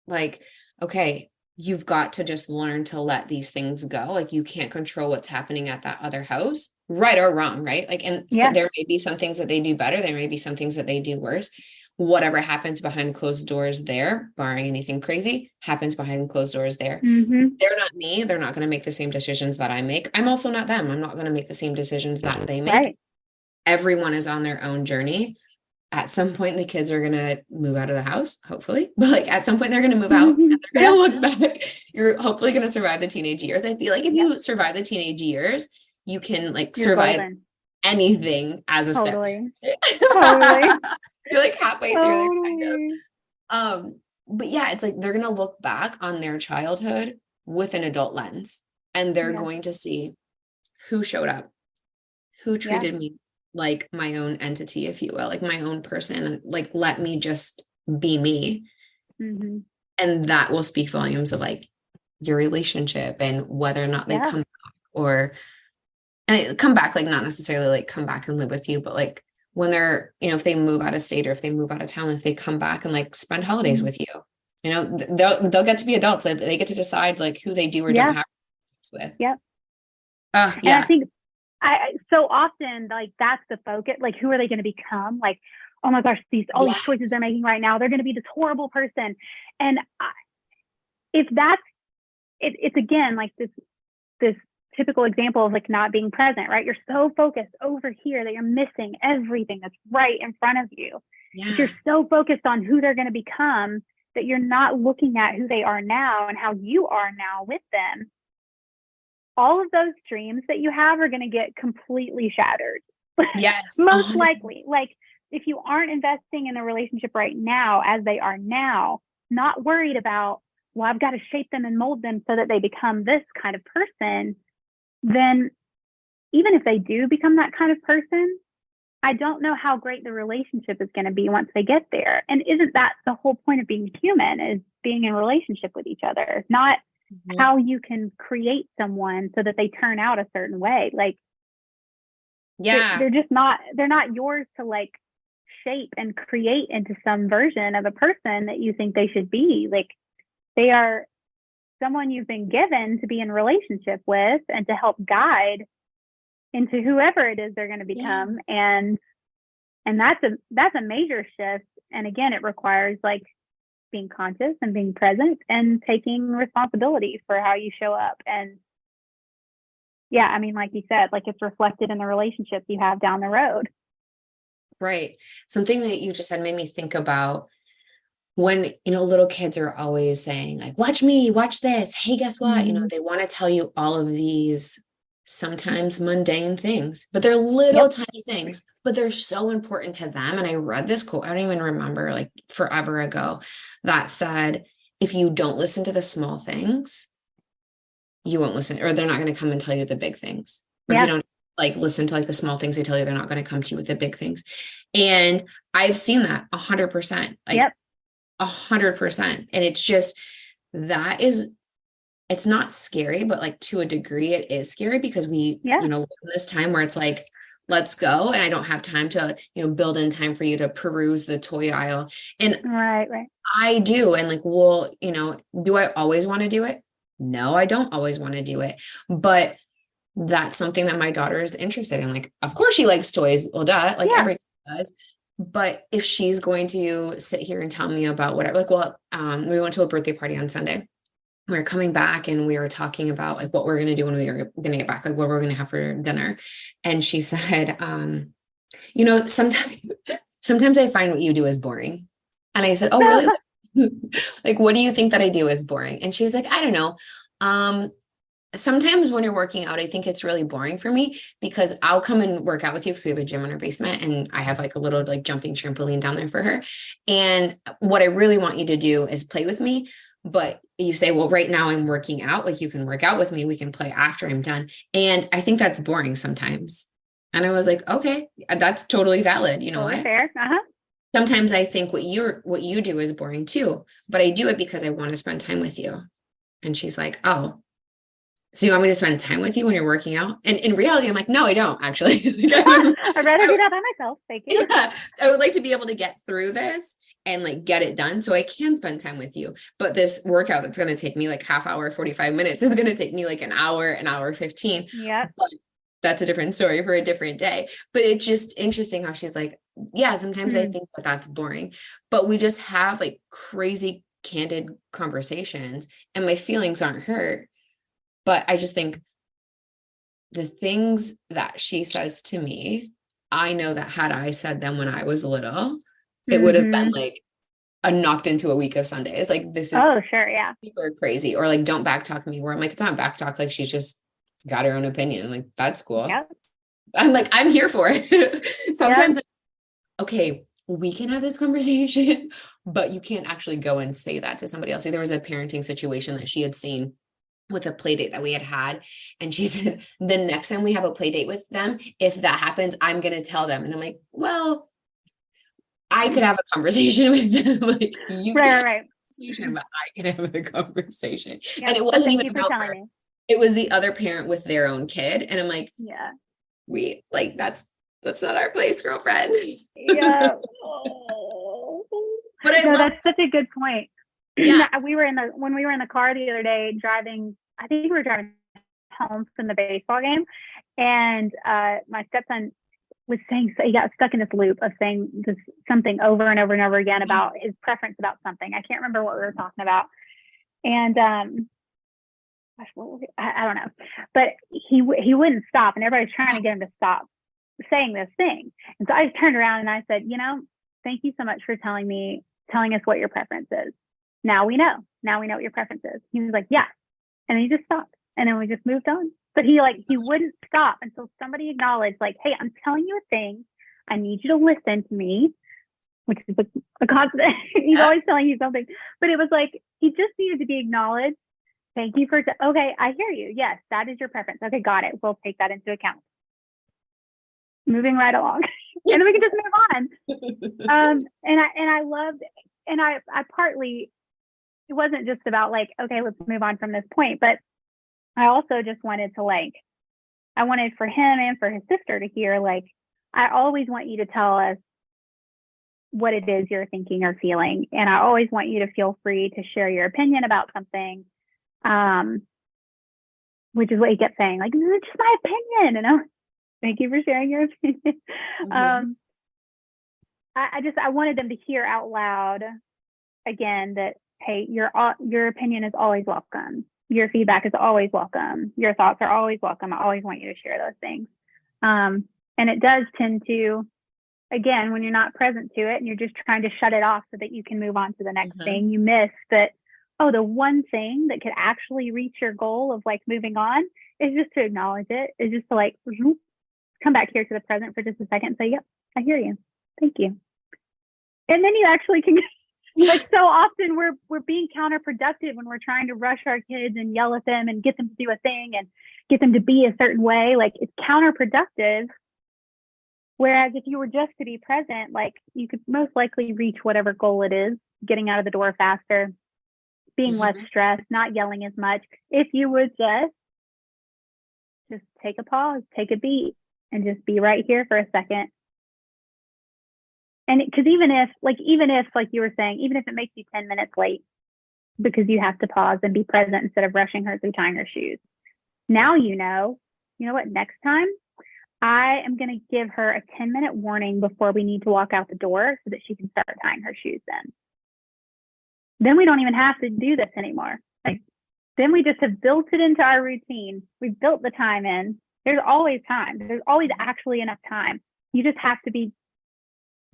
like, okay, you've got to just learn to let these things go. Like, you can't control what's happening at that other house, right or wrong. Right. Like, and so there may be some things that they do better. There may be some things that they do worse. Whatever happens behind closed doors there, barring anything crazy, happens behind closed doors there. They're not me. They're not going to make the same decisions that I make. I'm also not them. I'm not going to make the same decisions that they make. Everyone is on their own journey. At some point, the kids are going to move out of the house, hopefully. But like, at some point, they're going to move out and they're going to look back. You're hopefully going to survive the teenage years. I feel like if you survive the teenage years, you can like survive anything as a step. Totally. You're like halfway through there, kind of. But yeah, it's like they're going to look back on their childhood with an adult lens, and they're Yeah. going to see who showed up, who Yeah. treated me like my own entity, if you will, like my own person, like let me just be me. Mm-hmm. And that will speak volumes of like your relationship and whether or not they Yeah. come back, or and come back, like not necessarily like come back and live with you, but like when they're, if they move out of state or if they move out of town, if they come back and like spend holidays Mm-hmm. with you, they'll get to be adults. Like, they get to decide like who they do or don't Yeah. have with. Yep. And I Yeah. think so often, like, that's the focus. Like, who are they going to become? Like, oh my gosh, all these choices Yes. they're making right now, they're going to be this horrible person. And if that's it's again like this typical example of like not being present, right? You're so focused over here that you're missing everything that's right in front of you. If you're Yeah. so focused on who they're going to become that you're not looking at who they are now and how you are now with them, all of those dreams that you have are going to get completely shattered. Yes. Most likely. Like, if you aren't investing in the relationship right now as they are now, not worried about, well, I've got to shape them and mold them so that they become this kind of person, then even if they do become that kind of person, I don't know how great the relationship is going to be once they get there. And isn't that the whole point of being human, is being in relationship with each other, not how you can create someone so that they turn out a certain way. Like, Yeah. they're just not, they're not yours to like shape and create into some version of a person that you think they should be. Like, they are someone you've been given to be in relationship with and to help guide into whoever it is they're going to become. And that's a major shift. And again, it requires like being conscious and being present and taking responsibility for how you show up. And yeah, I mean, like you said, like, it's reflected in the relationships you have down the road. Right. Something that you just said made me think about when, little kids are always saying like, watch me, watch this. Hey, guess what? Mm-hmm. They want to tell you all of these sometimes mundane things, but they're little Yep. tiny things, but they're so important to them. And I read this quote, I don't even remember, like forever ago, that said, if you don't listen to the small things, you won't listen, or they're not going to come and tell you the big things. Or if you Yeah. don't like listen to like the small things they tell you, they're not going to come to you with the big things. And I've seen that 100%, like Yep. 100%. And it's just, it's not scary, but like to a degree it is scary because we, Yeah. live in this time where it's like, let's go. And I don't have time to, build in time for you to peruse the toy aisle. And Right. I do. And like, well, do I always want to do it? No, I don't always want to do it. But that's something that my daughter is interested in. Like, of course she likes toys. Well, duh, like Yeah. every kid does. But if she's going to sit here and tell me about whatever, like, well, we went to a birthday party on Sunday. We were coming back and we were talking about like what we're going to do when we were going to get back, like what we're going to have for dinner. And she said, sometimes I find what you do is boring. And I said, oh, really? Like, what do you think that I do is boring? And she was like, I don't know. Sometimes when you're working out, I think it's really boring for me because I'll come and work out with you because we have a gym in our basement and I have like a little like jumping trampoline down there for her. And what I really want you to do is play with me. But you say, well, right now I'm working out. Like, you can work out with me. We can play after I'm done. And I think that's boring sometimes. And I was like, okay, that's totally valid. You know Totally what? fair. Sometimes I think what you do is boring too, but I do it because I want to spend time with you. And she's like, oh, so you want me to spend time with you when you're working out? And in reality, I'm like, no, I don't actually. I'd rather do that by myself. Thank you. Yeah, I would like to be able to get through this and like get it done so I can spend time with you. But this workout that's going to take me like half hour, 45 minutes is going to take me like an hour 15. Yep. But that's a different story for a different day. But it's just interesting how she's like, yeah, sometimes I think that that's boring, but we just have like crazy candid conversations and my feelings aren't hurt. But I just think the things that she says to me, I know that had I said them when I was little, it would have been like a knocked into a week of Sundays. Like, this is sure. Yeah. super crazy. Or like, don't backtalk me, where I'm like, it's not backtalk. Like, she's just got her own opinion. Like, that's cool. Yep. I'm like, I'm here for it. Sometimes, okay, we can have this conversation, but you can't actually go and say that to somebody else. Like, there was a parenting situation that she had seen with a play date that we had. And she said, the next time we have a play date with them, if that happens, I'm going to tell them. And I'm like, well, I could have a conversation with them. Like, you can't Right. but I can have the conversation. Yeah. And it So wasn't thank even you for about telling her. me. It was the other parent with their own kid. And I'm like, Yeah. we like, that's not our place, girlfriend. Yeah. Oh. But I No, love that's such a good point. Yeah. When we were in the car the other day driving, I think we were driving home from the baseball game, and my stepson was saying, so he got stuck in this loop of saying this something over and over and over again about his preference about something. I can't remember what we were talking about. And gosh, what was it? I don't know. But he wouldn't stop, and everybody's trying to get him to stop saying this thing. And so I just turned around and I said, thank you so much for telling us what your preference is. Now we know what your preference is. He was like, yeah. And then he just stopped. And then we just moved on. But he wouldn't stop until somebody acknowledged, like, hey, I'm telling you a thing. I need you to listen to me, which is a constant. He's always telling you something. But it was like, he just needed to be acknowledged. Thank you okay, I hear you. Yes, that is your preference. Okay, got it. We'll take that into account. Moving right along. And then we can just move on. And I loved, and I partly, it wasn't just about like, okay, let's move on from this point, but I also just wanted to I wanted for him and for his sister to hear, like, I always want you to tell us what it is you're thinking or feeling. And I always want you to feel free to share your opinion about something. Which is what he kept saying, like, this is just my opinion. And thank you for sharing your opinion. Mm-hmm. I wanted them to hear out loud again that, hey, your opinion is always welcome. Your feedback is always welcome. Your thoughts are always welcome. I always want you to share those things. And it does tend to, again, when you're not present to it and you're just trying to shut it off so that you can move on to the next thing, you miss that, the one thing that could actually reach your goal of like moving on is just to acknowledge it, is just to like come back here to the present for just a second and say, yep, I hear you. Thank you. And then you actually can, like, so often we're being counterproductive when we're trying to rush our kids and yell at them and get them to do a thing and get them to be a certain way. Like, it's counterproductive. Whereas if you were just to be present, like, you could most likely reach whatever goal it is, getting out of the door faster, being less stressed, not yelling as much. If you would just take a pause, take a beat, and just be right here for a second. And because even if like you were saying, even if it makes you 10 minutes late because you have to pause and be present instead of rushing her through tying her shoes, now you know what, next time I am going to give her a 10-minute warning before we need to walk out the door so that she can start tying her shoes then we don't even have to do this anymore. Like, then we just have built it into our routine. We've built the time in. There's always time. There's always actually enough time. You just have to be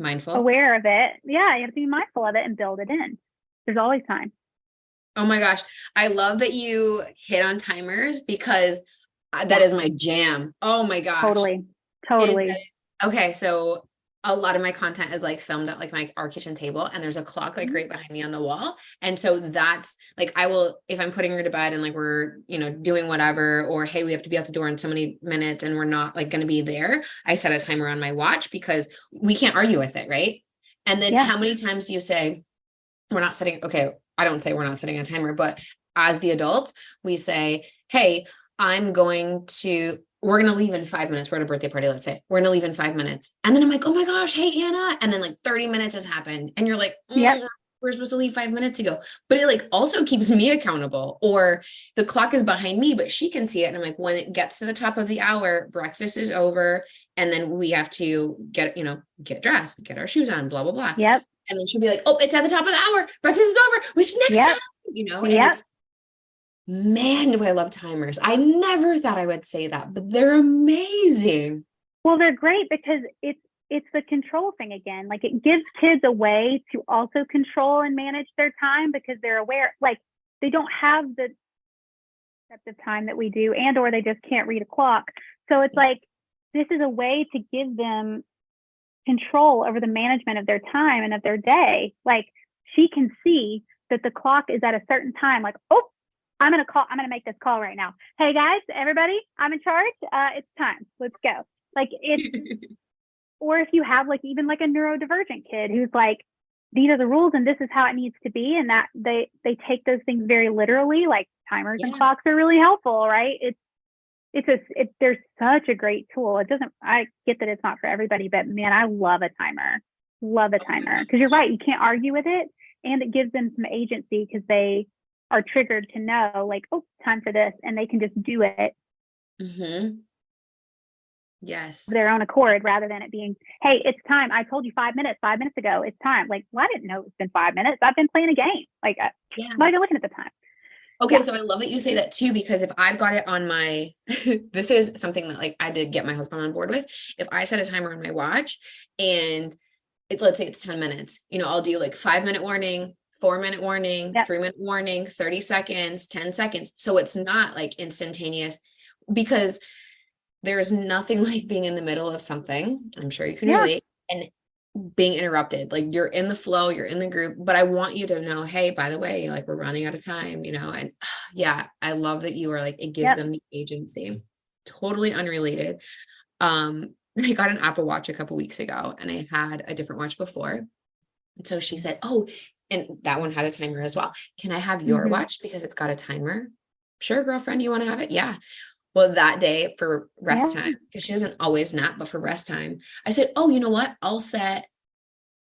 mindful, aware of it. Yeah, you have to be mindful of it and build it in. There's always time. Oh my gosh. I love that you hit on timers because that is my jam. Oh my gosh. Totally. Okay. So a lot of my content is like filmed at like our kitchen table, and there's a clock like right behind me on the wall. And so that's like, I will, if I'm putting her to bed and like we're, doing whatever, or, hey, we have to be out the door in so many minutes and we're not like going to be there, I set a timer on my watch because we can't argue with it. Right. And then how many times do you say we're not setting, okay, I don't say we're not setting a timer, but as the adults, we say, hey, we're going to leave in 5 minutes. We're at a birthday party. Let's say we're going to leave in 5 minutes. And then I'm like, oh my gosh, hey, Anna. And then like 30 minutes has happened. And you're like, we're supposed to leave 5 minutes ago. But it like also keeps me accountable, or the clock is behind me, but she can see it. And I'm like, when it gets to the top of the hour, breakfast is over. And then we have to get dressed, get our shoes on, blah, blah, blah. Yep. And then she'll be like, oh, it's at the top of the hour. Breakfast is over. What's next time? And it's, man, do I love timers. I never thought I would say that, but they're amazing. Well, they're great because it's the control thing again. Like, it gives kids a way to also control and manage their time because they're aware, like, they don't have the depth of time that we do, and or they just can't read a clock. So it's like, this is a way to give them control over the management of their time and of their day. Like, she can see that the clock is at a certain time. Like, oh, I'm going to make this call right now. Hey guys, everybody, I'm in charge. It's time. Let's go. Like, it's, or if you have like even like a neurodivergent kid who's like, these are the rules and this is how it needs to be. And that they take those things very literally, like timers and clocks are really helpful, right? There's such a great tool. I get that it's not for everybody, but man, I love a timer. Because you're right. You can't argue with it. And it gives them some agency because they are triggered to know like, oh, time for this. And they can just do it. Mm-hmm. Yes. Of their own accord, rather than it being, hey, it's time. I told you 5 minutes ago. It's time. Like, well, I didn't know it's been 5 minutes. I've been playing a game. Like, I'm not even looking at the time. Okay. So I love that you say that too, because if I've got it on my, this is something that like I did get my husband on board with. If I set a timer on my watch and let's say it's 10 minutes, I'll do like 5-minute warning, 4-minute warning, 3-minute warning, 30 seconds, 10 seconds. So it's not like instantaneous, because there's nothing like being in the middle of something. I'm sure you can relate, and being interrupted. Like, you're in the flow, you're in the group, but I want you to know, hey, by the way, like, we're running out of time, and yeah, I love that you are like, it gives them the agency. Totally unrelated. I got an Apple Watch a couple weeks ago, and I had a different watch before. And so she said, oh, and that one had a timer as well. Can I have your watch because it's got a timer? Sure, girlfriend, you want to have it? Yeah. Well, that day for rest time, because she doesn't always nap, but for rest time, I said, oh, you know what? I'll set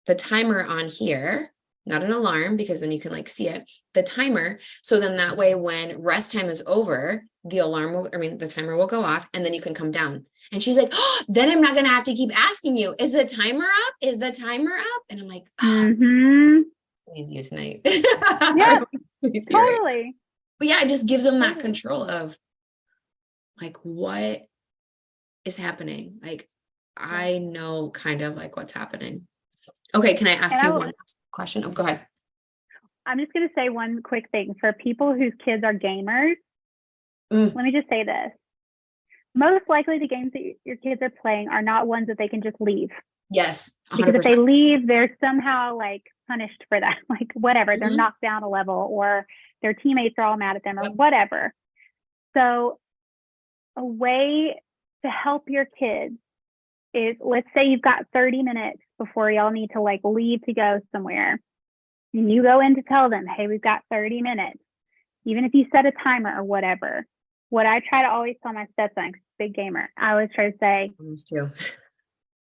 the timer on here, not an alarm, because then you can like see it, the timer. So then that way, when rest time is over, the timer will go off, and then you can come down. And she's like, oh, then I'm not going to have to keep asking you, is the timer up? Is the timer up? And I'm like, please you tonight. Yeah, totally. But yeah, it just gives them that control of like, what is happening? Like, I know kind of like what's happening. Okay. Can I ask you one question? Oh, go ahead. I'm just going to say one quick thing for people whose kids are gamers. Let me just say this. Most likely the games that your kids are playing are not ones that they can just leave. Yes. 100%. Because if they leave, they're somehow like punished for that. Like, whatever, they're knocked down a level, or their teammates are all mad at them, or whatever. So a way to help your kids is, let's say you've got 30 minutes before y'all need to like leave to go somewhere. And you go in to tell them, hey, we've got 30 minutes. Even if you set a timer or whatever. What I try to always tell my stepson, big gamer, I always try to say,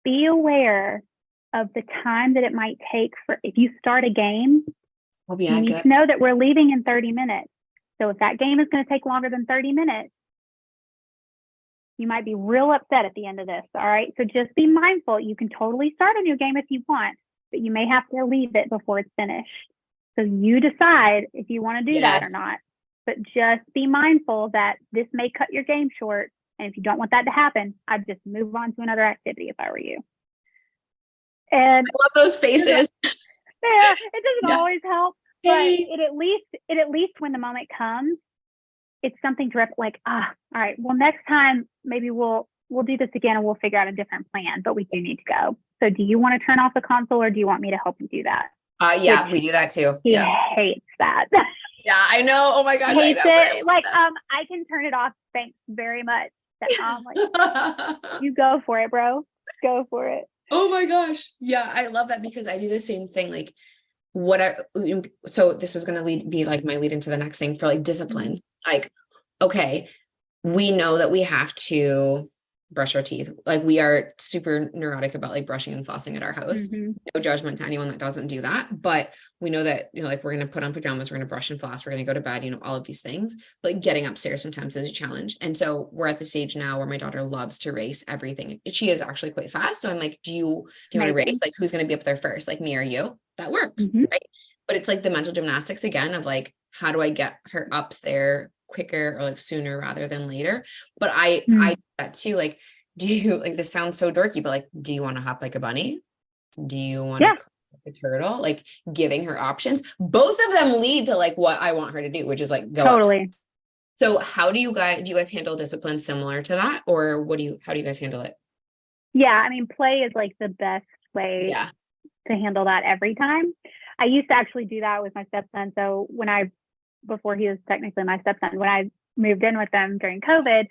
be aware of the time that it might take for, if you start a game, you need to know that we're leaving in 30 minutes. So if that game is going to take longer than 30 minutes, you might be real upset at the end of this. All right. So just be mindful. You can totally start a new game if you want, but you may have to leave it before it's finished. So you decide if you want to do that or not. But just be mindful that this may cut your game short. And if you don't want that to happen, I'd just move on to another activity if I were you. And I love those faces. Yeah, it doesn't always help, but it at least when the moment comes, it's something to all right, well, next time maybe we'll do this again and we'll figure out a different plan, but we do need to go. So do you want to turn off the console, or do you want me to help you do that? We do that too. He hates that. Yeah, I know. Oh my gosh. Hates it. Like, I can turn it off. Thanks very much. You go for it, bro. Go for it. Oh my gosh. Yeah, I love that, because I do the same thing. Like, so this was going to be like my lead into the next thing for like discipline. Like, okay, we know that we have to brush our teeth. Like, we are super neurotic about like brushing and flossing at our house. No judgment to anyone that doesn't do that, but we know that, like, we're going to put on pajamas, we're going to brush and floss, we're going to go to bed, all of these things, but like, getting upstairs sometimes is a challenge. And so we're at the stage now where my daughter loves to race everything. She is actually quite fast. So I'm like, do you want to race? Like, who's going to be up there first? Like, me or you? That works. Right. But it's like the mental gymnastics again of like, how do I get her up there quicker, or like sooner rather than later? But I do that too. Like, do you, like, this sounds so dorky, but like, do you want to hop like a bunny? Do you want to like a turtle? Like, giving her options. Both of them lead to like what I want her to do, which is like go upstairs. So how do you guys handle discipline similar to that? Or how do you guys handle it? Yeah. I mean, play is like the best way Yeah. to handle that every time. I used to actually do that with my stepson. So before he was technically my stepson, when I moved in with them during COVID,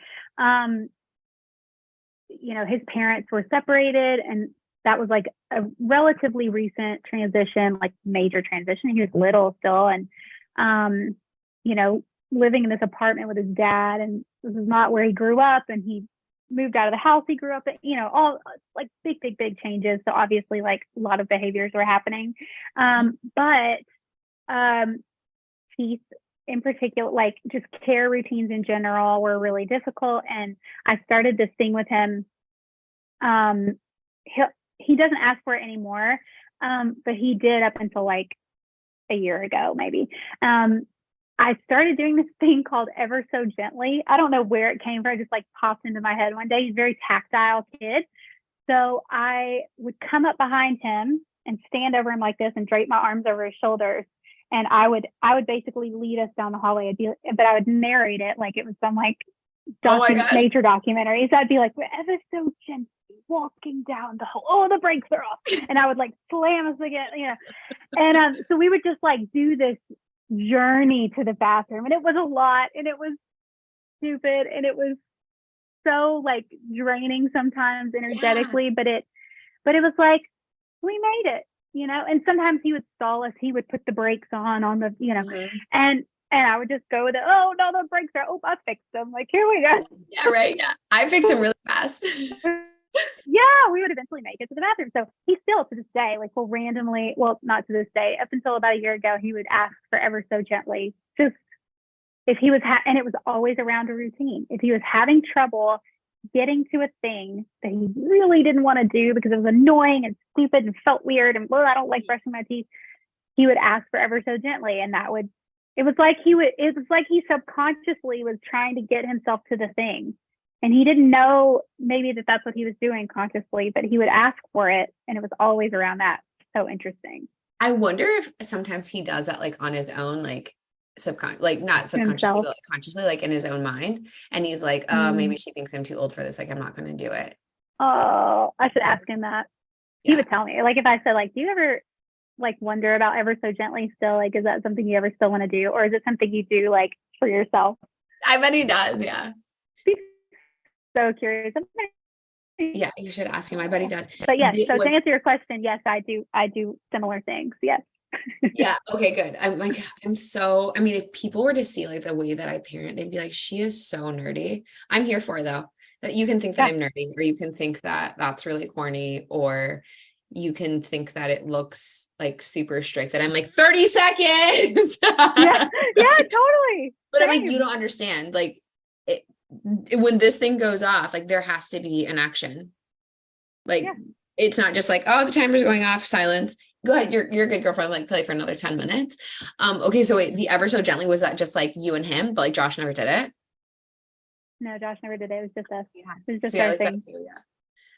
his parents were separated, and that was like a relatively recent transition, like major transition. He was little still, and living in this apartment with his dad, and this is not where he grew up, and he moved out of the house he grew up in, all like big changes. So obviously like a lot of behaviors were happening. But teeth in particular, like just care routines in general were really difficult. And I started this thing with him. He doesn't ask for it anymore. But he did up until like a year ago, maybe. I started doing this thing called Ever So Gently. I don't know where it came from. It just like popped into my head one day. He's a very tactile kid. So I would come up behind him and stand over him like this and drape my arms over his shoulders. And I would basically lead us down the hallway, but I would narrate it like it was some like nature documentary. So I'd be like, we're ever so gently walking down the hall. Oh, the brakes are off. And I would like slam us again, And so we would just like do this journey to the bathroom, and it was a lot, and it was stupid, and it was so like draining sometimes energetically, but it was like we made it, and sometimes he would stall us. He would put the brakes on the and I would just go with it. Oh no, the brakes are, I fixed them. Like, here we go. Yeah, right. Yeah, I fix them really fast. Yeah, we would eventually make it to the bathroom. So he still to this day, like will randomly, well, not to this day, up until about a year ago, he would ask for Ever So Gently. Just if he was, and it was always around a routine. If he was having trouble getting to a thing that he really didn't want to do because it was annoying and stupid and felt weird and, well, I don't like brushing my teeth, he would ask for Ever So Gently. And it was like he subconsciously was trying to get himself to the thing. And he didn't know maybe that's what he was doing consciously, but he would ask for it. And it was always around that. So interesting. I wonder if sometimes he does that like on his own, like not subconsciously, but like consciously, like in his own mind. And he's like, oh, maybe she thinks I'm too old for this. Like, I'm not going to do it. Oh, I should ask him that. Yeah. He would tell me, like, if I said, like, do you ever like wonder about Ever So Gently still? Like, is that something you ever still want to do? Or is it something you do like for yourself? I bet he does. Yeah. So curious. Yeah, you should ask him. I bet he does. But yes, to answer your question, yes, I do similar things. Yes. Yeah. Okay, good. If people were to see like the way that I parent, they'd be like, she is so nerdy. I'm here for though, that you can think that I'm nerdy, or you can think that that's really corny, or you can think that it looks like super strict, that I'm like 30 seconds. yeah, totally. But I'm like, you don't understand. Like when this thing goes off, like there has to be an action. Like it's not just like, oh, the timer's going off, silence. Go ahead, you're a good girlfriend, like play for another 10 minutes. Okay, so wait, the Ever So Gently, was that just like you and him, but like Josh never did it? No, Josh never did it. It was just us. Yeah. It was just our thing.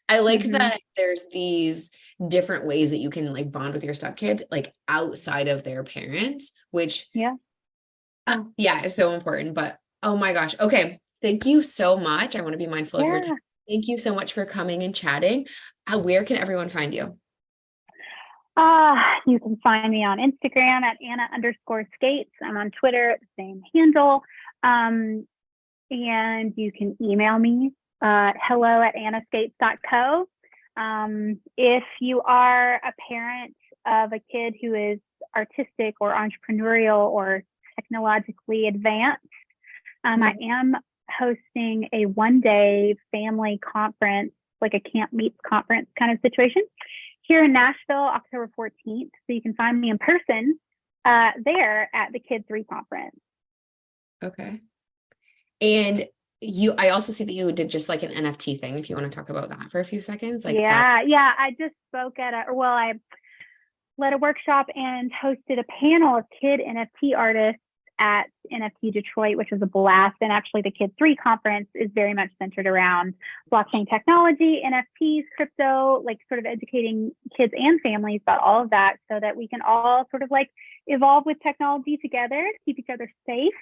I like that there's these different ways that you can like bond with your stepkids, like outside of their parents, which is so important. But oh my gosh. Okay. Thank you so much. I want to be mindful of your time. Thank you so much for coming and chatting. Where can everyone find you? You can find me on Instagram at Anna_skates. I'm on Twitter, the same handle. And you can email me, hello@annaskates.co. If you are a parent of a kid who is artistic or entrepreneurial or technologically advanced, I am hosting a one-day family conference, like a camp meets conference kind of situation here in Nashville, October 14th. So you can find me in person there at the Kids 3 conference. Okay. And I also see that you did just like an NFT thing, if you want to talk about that for a few seconds. Like I just spoke I led a workshop and hosted a panel of kid NFT artists at NFT Detroit, which was a blast. And actually the Kids 3 conference is very much centered around blockchain technology, NFTs, crypto, like sort of educating kids and families about all of that, so that we can all sort of like evolve with technology together, keep each other safe,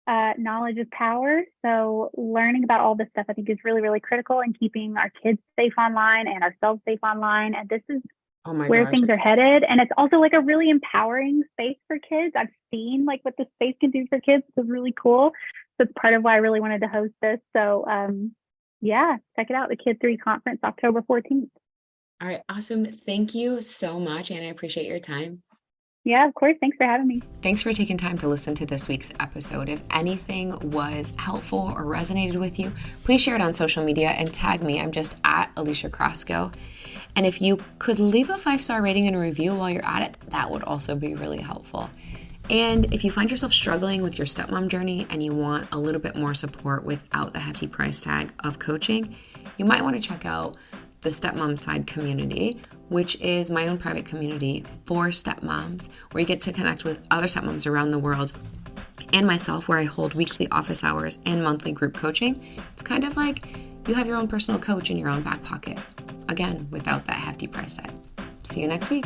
knowledge is power. So learning about all this stuff, I think, is really, really critical in keeping our kids safe online and ourselves safe online. And this is Oh my where gosh. things are headed. And it's also like a really empowering space for kids. I've seen like what the space can do for kids. It's really cool. So it's part of why I really wanted to host this. So yeah, check it out. The Kid 3 conference, October 14th. All right, awesome. Thank you so much, and I appreciate your time. Yeah, of course. Thanks for having me. Thanks for taking time to listen to this week's episode. If anything was helpful or resonated with you, please share it on social media and tag me. I'm just at Alicia Crasco. And if you could leave a 5-star rating and a review while you're at it, that would also be really helpful. And if you find yourself struggling with your stepmom journey and you want a little bit more support without the hefty price tag of coaching, you might want to check out the Stepmom Side community, which is my own private community for stepmoms, where you get to connect with other stepmoms around the world and myself, where I hold weekly office hours and monthly group coaching. It's kind of like you have your own personal coach in your own back pocket. Again, without that hefty price tag. See you next week.